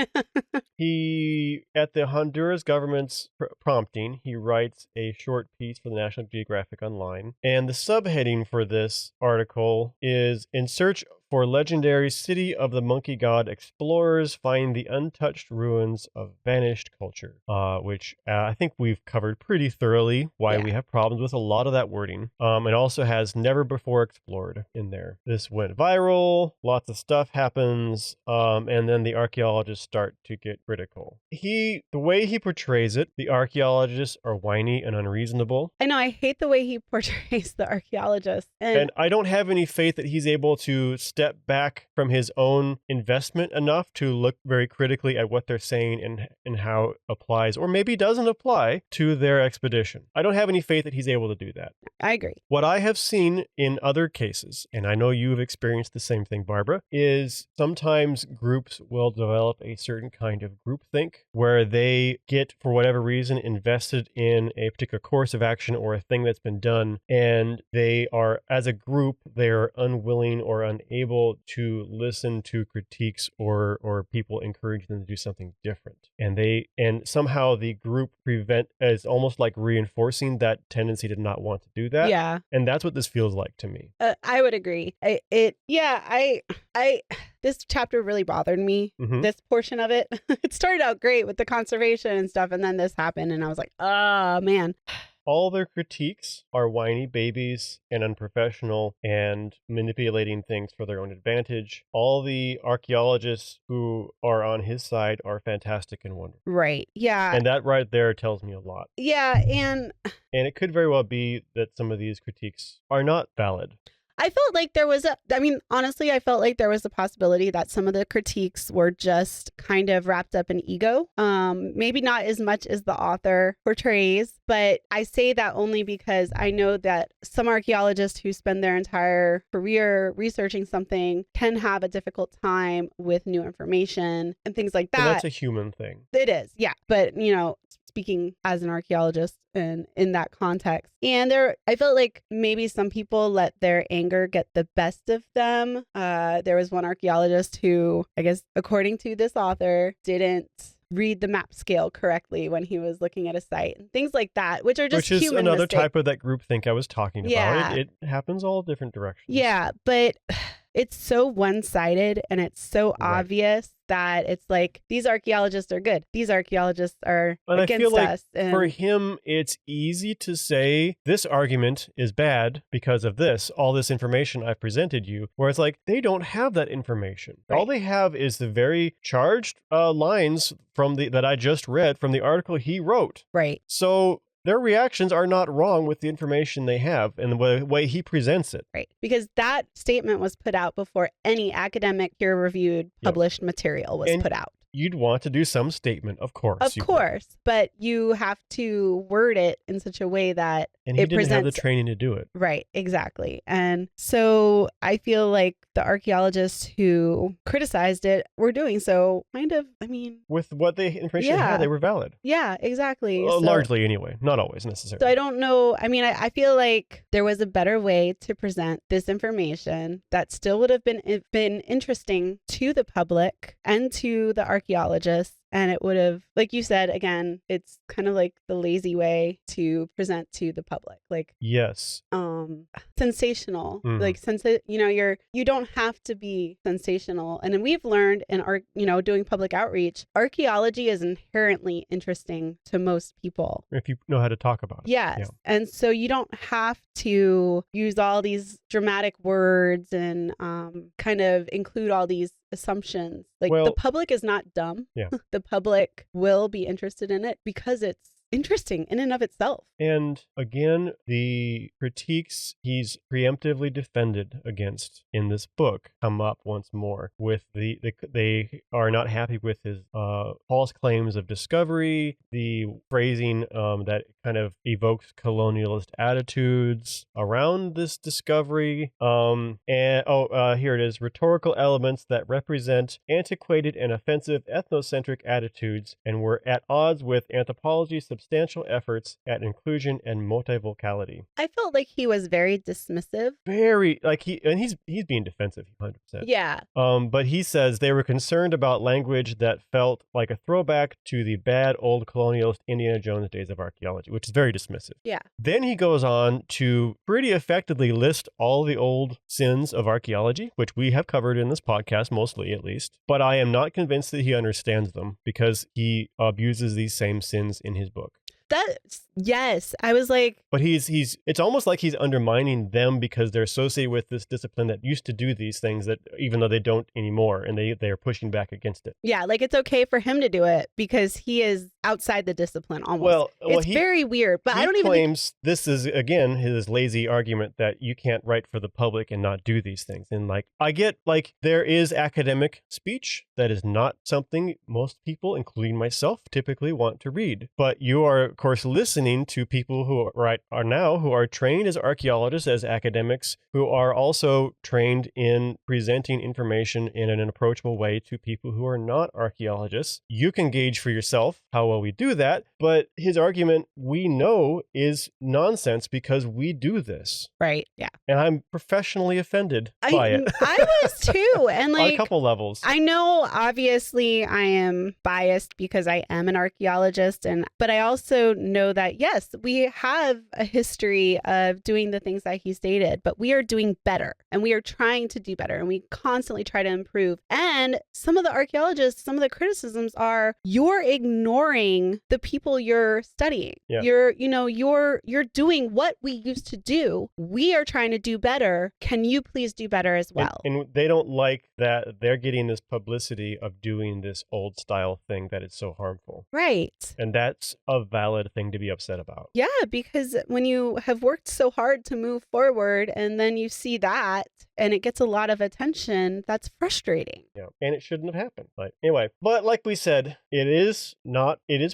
He, at the Honduras government's prompting, he writes a short piece for the National Geographic Online. And the subheading for this article is "In Search for Legendary City of the Monkey God, Explorers Find the Untouched Ruins of Vanished Culture," which I think we've covered pretty thoroughly why we have problems with a lot of that wording. It also has "never before explored" in there. This went viral, lots of stuff happens, and then the archaeologists start to get critical. The way he portrays it, the archaeologists are whiny and unreasonable. I know, I hate the way he portrays the archaeologists. And I don't have any faith that he's able to step back from his own investment enough to look very critically at what they're saying and how it applies, or maybe doesn't apply, to their expedition. I don't have any faith that he's able to do that. I agree. What I have seen in other cases, and I know you've experienced the same thing, Barbara, is sometimes groups will develop a certain kind of groupthink where they get, for whatever reason, invested in a particular course of action or a thing that's been done, and they are, as a group, they're unwilling or unable to listen to critiques or people encouraging them to do something different. And somehow the group is almost like reinforcing that tendency to not want to do that. Yeah. And that's what this feels like to me. I would agree. This chapter really bothered me, this portion of it. It started out great with the conservation and stuff, and then this happened, and I was like, oh, man. All their critiques are whiny babies and unprofessional and manipulating things for their own advantage. All the archaeologists who are on his side are fantastic and wonderful. Right. Yeah. And that right there tells me a lot. Yeah. And it could very well be that some of these critiques are not valid. I felt like honestly, I felt like there was a possibility that some of the critiques were just kind of wrapped up in ego. Maybe not as much as the author portrays, but I say that only because I know that some archaeologists who spend their entire career researching something can have a difficult time with new information and things like that. And that's a human thing. It is, yeah. But, speaking as an archaeologist and in that context. And I felt like maybe some people let their anger get the best of them. There was one archaeologist who, I guess, according to this author, didn't read the map scale correctly when he was looking at a site and things like that, which are just human another mistakes. Type of that groupthink I was talking about. Yeah. It happens all different directions. Yeah, but it's so one-sided and it's so obvious that it's like, these archaeologists are good. These archaeologists are against I feel like us. For him, it's easy to say this argument is bad because of this, all this information I've presented you, where it's like, they don't have that information. Right. All they have is the very charged lines that I just read from the article he wrote. Right. So their reactions are not wrong with the information they have and the way he presents it. Right. Because that statement was put out before any academic peer-reviewed published material was put out. You'd want to do some statement, of course. Of course. But you have to word it in such a way that and he didn't have the training to do it. Right. Exactly. And so I feel like the archaeologists who criticized it were doing so kind of, with what the information they had, they were valid. Yeah, exactly. Largely anyway. Not always necessarily. So I don't know. I feel like there was a better way to present this information that still would have been interesting to the public and to the archaeologists. And it would have, like you said, again, it's kind of like the lazy way to present to the public. Like, yes. Sensational. Like, you don't have to be sensational. And we've learned in doing public outreach, archaeology is inherently interesting to most people. If you know how to talk about it. Yes. Yeah. And so you don't have to use all these dramatic words and kind of include all these assumptions. Like, the public is not dumb. Yeah. The public will be interested in it because it's interesting in and of itself. And again, the critiques he's preemptively defended against in this book come up once more with they are not happy with his false claims of discovery, the phrasing that kind of evokes colonialist attitudes around this discovery, and here it is, rhetorical elements that represent antiquated and offensive ethnocentric attitudes and were at odds with anthropology, substantial efforts at inclusion and multivocality. I felt like he was very dismissive. Very, like he's being defensive, 100%. Yeah. But he says they were concerned about language that felt like a throwback to the bad old colonialist Indiana Jones days of archaeology, which is very dismissive. Yeah. Then he goes on to pretty effectively list all the old sins of archaeology, which we have covered in this podcast, mostly at least. But I am not convinced that he understands them because he abuses these same sins in his book. Yes. I was like, but it's almost like he's undermining them because they're associated with this discipline that used to do these things, that even though they don't anymore, and they are pushing back against it. Yeah, like it's okay for him to do it because he is outside the discipline almost. Well, it's very weird, but I don't even claims this is again his lazy argument that you can't write for the public and not do these things. And like I get, like, there is academic speech that is not something most people, including myself, typically want to read. But you are, of course, listening to people who are trained as archaeologists, as academics, who are also trained in presenting information in an approachable way to people who are not archaeologists. You can gauge for yourself how well we do that, but his argument, we know, is nonsense because we do this. Right, yeah. And I'm professionally offended by it. I was too. And like, on a couple levels. I know, obviously, I am biased because I am an archaeologist, but I also know that, yes, we have a history of doing the things that he stated, but we are doing better and we are trying to do better and we constantly try to improve. And some of the archaeologists, some of the criticisms are, you're ignoring the people you're studying. Yeah. You're doing what we used to do. We are trying to do better. Can you please do better as well? And they don't like that they're getting this publicity of doing this old style thing that is so harmful. Right. And that's a valid thing to be upset about. Yeah, because when you have worked so hard to move forward and then you see that and it gets a lot of attention, that's frustrating. Yeah, and it shouldn't have happened. But anyway, but like we said, it is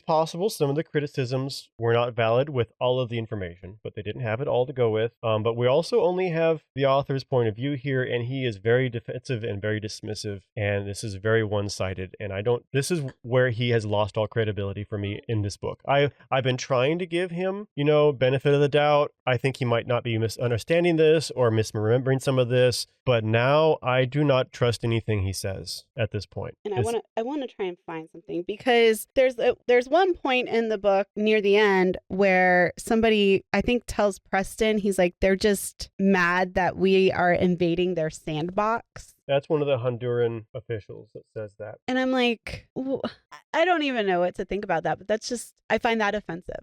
possible some of the criticisms were not valid with all of the information, but they didn't have it all to go with. But we also only have the author's point of view here, and he is very defensive and very dismissive, and this is very one-sided. And this is where he has lost all credibility for me in this book. I've been trying to give him, benefit of the doubt. I think he might not be misunderstanding this or misremembering some of this, but now I do not trust anything he says at this point. And I want to try and find something, because there's one point in the book near the end where somebody, I think, tells Preston, he's like, they're just mad that we are invading their sandbox. That's one of the Honduran officials that says that. And I'm like, I don't even know what to think about that, but that's just, I find that offensive.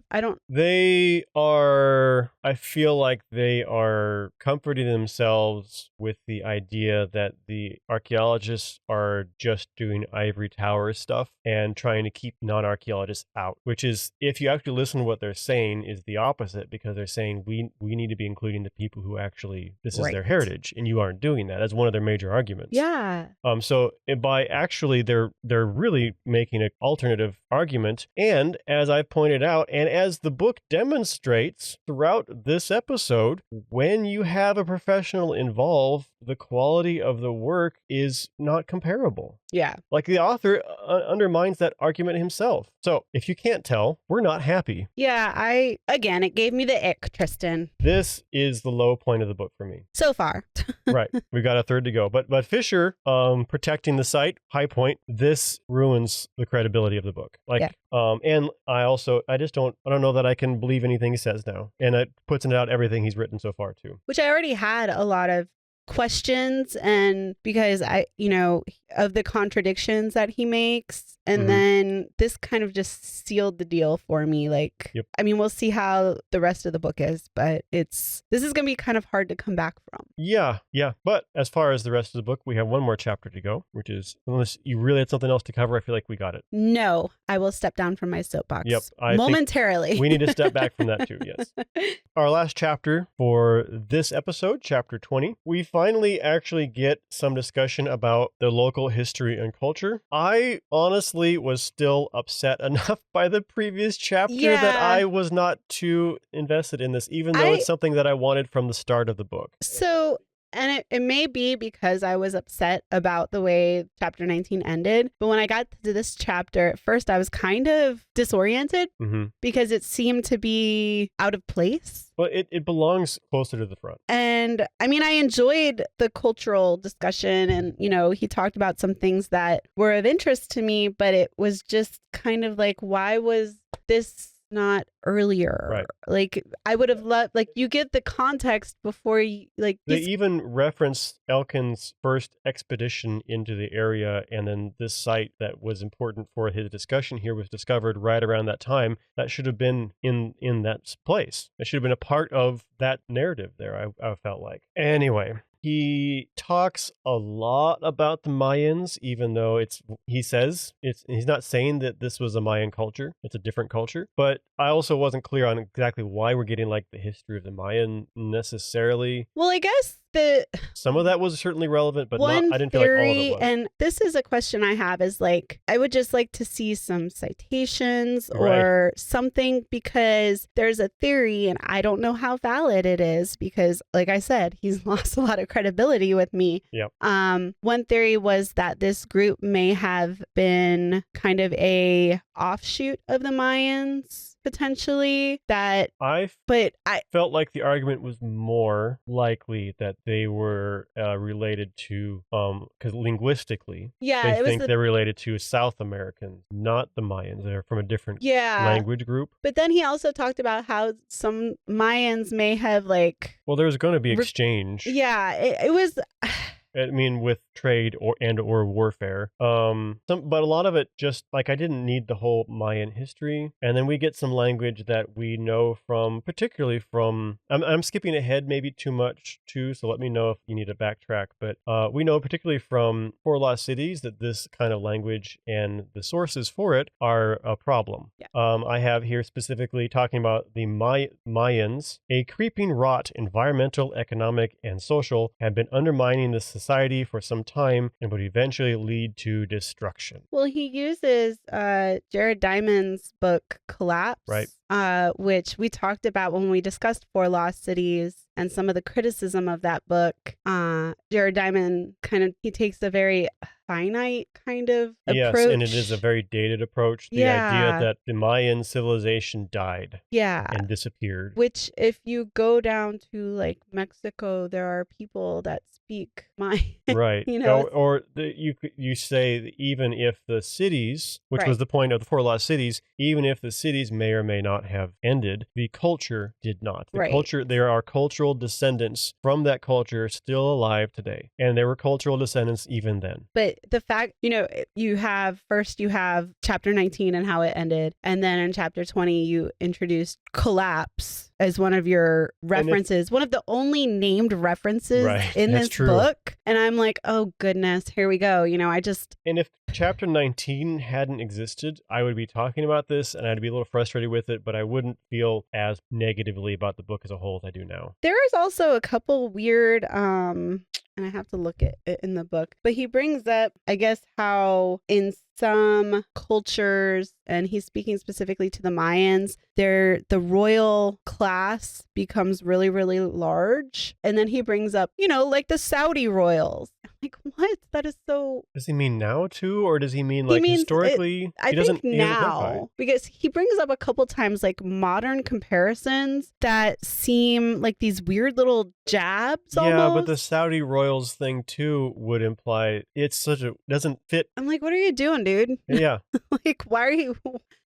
I feel like they are comforting themselves with the idea that the archaeologists are just doing ivory tower stuff and trying to keep non-archaeologists out, which is, if you actually listen to what they're saying, is the opposite, because they're saying we need to be including the people who actually, this is their heritage, and you aren't doing that. That's one of their major arguments. Yeah. So by actually, they're really making an alternative argument. And as I pointed out, and as the book demonstrates throughout this episode, when you have a professional involved, the quality of the work is not comparable. Yeah. Like the author undermines that argument himself. So if you can't tell, we're not happy. Yeah, it gave me the ick, Tristan. This is the low point of the book for me. So far. Right. We got a third to go. But Fisher protecting the site, high point. This ruins the credibility of the book. And I don't know that I can believe anything he says now. And it puts out everything he's written so far too. Which I already had a lot of questions, and because of the contradictions that he makes, and then this kind of just sealed the deal for me. I mean, we'll see how the rest of the book is, but this is gonna be kind of hard to come back from. Yeah. But as far as the rest of the book, we have one more chapter to go, which is, unless you really had something else to cover, I feel like we got it. No, I will step down from my soapbox. Yep, momentarily. We need to step back from that too. Yes. Our last chapter for this episode, chapter 20, we finally actually get some discussion about the local history and culture. I honestly was still upset enough by the previous chapter that I was not too invested in this, even though it's something that I wanted from the start of the book. So And it may be because I was upset about the way chapter 19 ended. But when I got to this chapter, at first I was kind of disoriented because it seemed to be out of place. Well, it belongs closer to the front. And I mean, I enjoyed the cultural discussion and, you know, he talked about some things that were of interest to me, but it was just kind of like, why was this not earlier? Right. Like, I would have loved, like, you get the context before you, like, they even reference Elkin's first expedition into the area, and then this site that was important for his discussion here was discovered right around that time. That should have been in that place. It should have been a part of that narrative there, I felt like. Anyway, he talks a lot about the Mayans, even though he's not saying that this was a Mayan culture. It's a different culture. But I also wasn't clear on exactly why we're getting like the history of the Mayan necessarily. Well, I guess some of that was certainly relevant, but I didn't feel like all of it was. And this is a question I have is like, I would just like to see some citations or something, because there's a theory and I don't know how valid it is because, like I said, he's lost a lot of credibility with me. Yep. One theory was that this group may have been kind of a offshoot of the Mayans. Potentially I felt like the argument was more likely that they were related to because linguistically they're related to South Americans, not the Mayans. They're from a different language group. But then he also talked about how some Mayans may have well, there was going to be exchange. It was I mean, with trade or warfare. But a lot of it just like I didn't need the whole Mayan history. And then we get some language that we know from, particularly from. I'm skipping ahead maybe too much too, so let me know if you need to backtrack. But we know particularly from Four Lost Cities that this kind of language and the sources for it are a problem. Yeah. I have here specifically talking about the Mayans. A creeping rot, environmental, economic, and social, have been undermining the society for some time and would eventually lead to destruction. Well, he uses Jared Diamond's book Collapse, right? Which we talked about when we discussed Four Lost Cities and some of the criticism of that book. Jared Diamond he takes a very finite kind of approach. Yes, and it is a very dated approach. The idea that the Mayan civilization died and disappeared. Which, if you go down to Mexico, there are people that speak Mayan. Right. You say that even if the cities, which was the point of the Four Lost Cities, even if the cities may or may not have ended, the culture did not. There are cultural descendants from that culture still alive today. And there were cultural descendants even then. But the fact, you have chapter 19 and how it ended. And then in chapter 20, you introduced Collapse as one of your references, one of the only named references in this book. And I'm like, oh goodness, here we go. And if chapter 19 hadn't existed, I would be talking about this and I'd be a little frustrated with it, but I wouldn't feel as negatively about the book as a whole as I do now. There is also a couple weird, and I have to look at it in the book, but he brings up, I guess, how in some cultures, and he's speaking specifically to the Mayans, the royal class becomes really, really large. And then he brings up, like the Saudi royals. I'm like, what? That is so... Does he mean now too? Or does he mean historically? I think now, because he brings up a couple times modern comparisons that seem like these weird little jabs almost. Yeah, but the Saudi royals thing too would imply doesn't fit. I'm like, what are you doing, dude? Yeah. Why are you...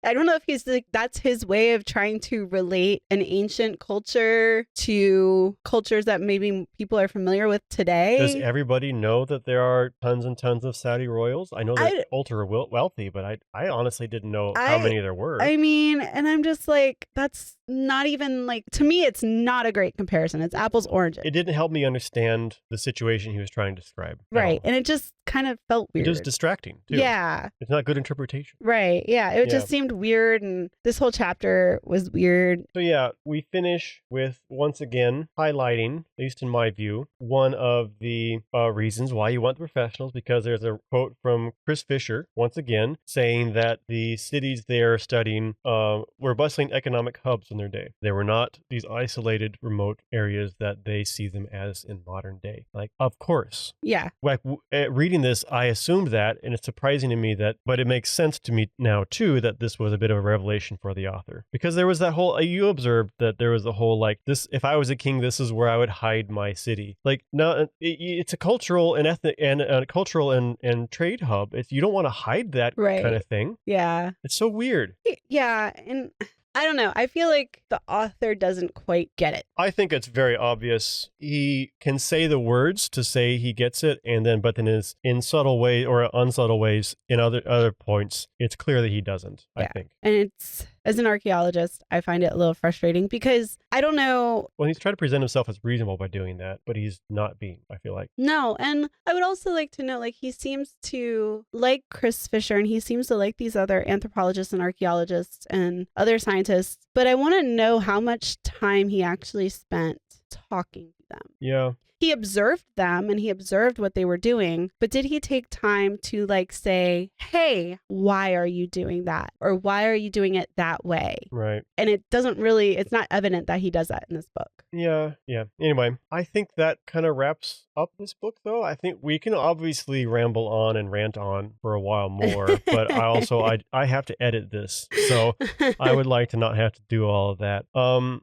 I don't know if he's that's his way of trying to relate an ancient culture to cultures that maybe people are familiar with today. Does everybody know that there are tons and tons of Saudi royals? I know they're ultra wealthy, but I honestly didn't know how many there were. I mean, and I'm just like, that's not even to me, it's not a great comparison. It's apples, oranges. It didn't help me understand the situation he was trying to describe. Right. And it just kind of felt weird. It was distracting too. Yeah. It's not good interpretation. Right. Yeah. It just seemed weird, and this whole chapter was weird. So we finish with once again highlighting, at least in my view, one of the reasons why you want the professionals, because there's a quote from Chris Fisher, once again, saying that the cities they are studying were bustling economic hubs in their day. They were not these isolated, remote areas that they see them as in modern day. Like, of course. Yeah. Like, reading this, I assumed that, and it's surprising to me that, but it makes sense to me now, too, that this was a bit of a revelation for the author. Because there was that whole, you observed that there was the whole, like, this, if I was a king, this is where I would hide my city. Like, no, it's a cultural and ethnic and cultural and trade hub. You don't want to hide that kind of thing. Yeah. It's so weird. Yeah. And I don't know. I feel like the author doesn't quite get it. I think it's very obvious. He can say the words to say he gets it, but then in subtle way or unsubtle ways, in other points, it's clear that he doesn't, I think. And it's, as an archaeologist, I find it a little frustrating because I don't know. Well, he's trying to present himself as reasonable by doing that, but he's not being, I feel like. No. And I would also like to know, like, he seems to like Chris Fisher, and he seems to like these other anthropologists and archaeologists and other scientists, but I want to know how much time he actually spent talking to them. Yeah. He observed them and he observed what they were doing, but did he take time to like say, hey, why are you doing that? Or why are you doing it that way? Right. And it's not evident that he does that in this book. Yeah. Anyway, I think that kind of wraps up this book, though. I think we can obviously ramble on and rant on for a while more, but I have to edit this, so I would like to not have to do all of that.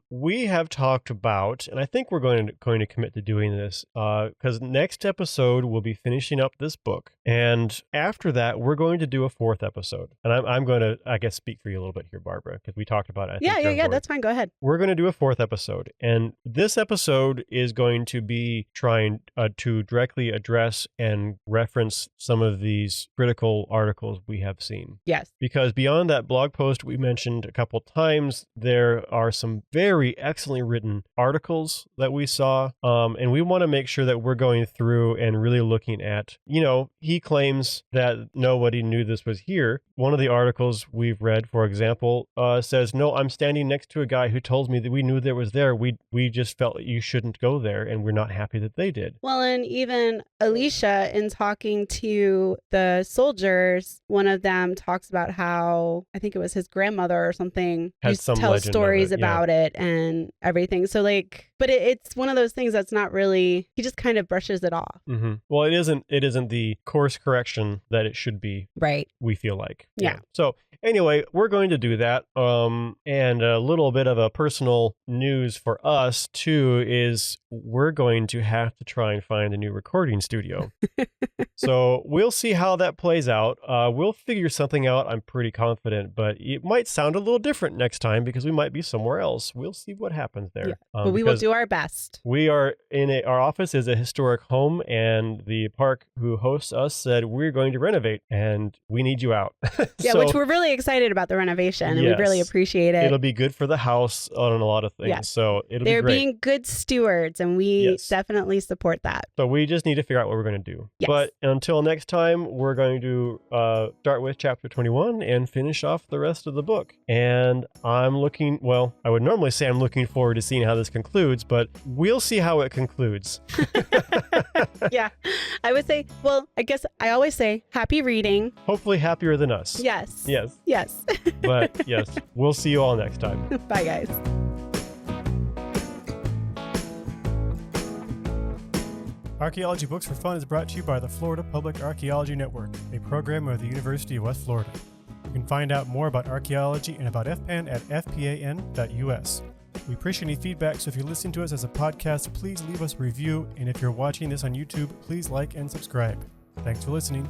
We have talked about, and I think we're going to commit to doing this, because next episode we'll be finishing up this book, and after that we're going to do a 4th episode. And I'm going to, I guess, speak for you a little bit here, Barbara, because we talked about it. Yeah, that's fine. Go ahead. We're going to do a 4th episode, and this episode is going to be trying to directly address and reference some of these critical articles we have seen. Yes. Because beyond that blog post we mentioned a couple times, there are some very excellently written articles that we saw, and we want to make sure that we're going through and really looking at, he claims that nobody knew this was here. One of the articles we've read, for example, says, no, I'm standing next to a guy who told me that we knew there was there. We just felt you shouldn't go there, and we're not happy that they did. Well, and even Alicia, in talking to the soldiers, one of them talks about how, I think it was his grandmother or something, used to tell stories about it and everything. So like, but it's one of those things that's not really, he just kind of brushes it off. Mm-hmm. Well, it isn't the course correction that it should be. Right. We feel like. Yeah. So anyway, we're going to do that. And a little bit of a personal news for us too is we're going to have to try and find a new recording studio. So we'll see how that plays out. We'll figure something out, I'm pretty confident, but it might sound a little different next time because we might be somewhere else. We'll see what happens there. Yeah. But we will do our best. We are our office is a historic home, and the park who hosts us said we're going to renovate and we need you out. Yeah, which we're really excited about the renovation, and we really appreciate it. It'll be good for the house on a lot of things. Yeah. So it'll be great. They're being good stewards, and we definitely support that. So we just need to figure out what we're going to do. Yes. But until next time, we're going to start with chapter 21 and finish off the rest of the book. And I would normally say I'm looking forward to seeing how this concludes, but we'll see how it concludes. Yeah. I would say, I guess I always say happy reading. Hopefully happier than us. Yes. Yes. Yes. But yes, we'll see you all next time. Bye, guys. Archaeology Books for Fun is brought to you by the Florida Public Archaeology Network, a program of the University of West Florida. You can find out more about archaeology and about FPAN at fpan.us. We appreciate any feedback, so if you're listening to us as a podcast, please leave us a review, and if you're watching this on YouTube, please like and subscribe. Thanks for listening.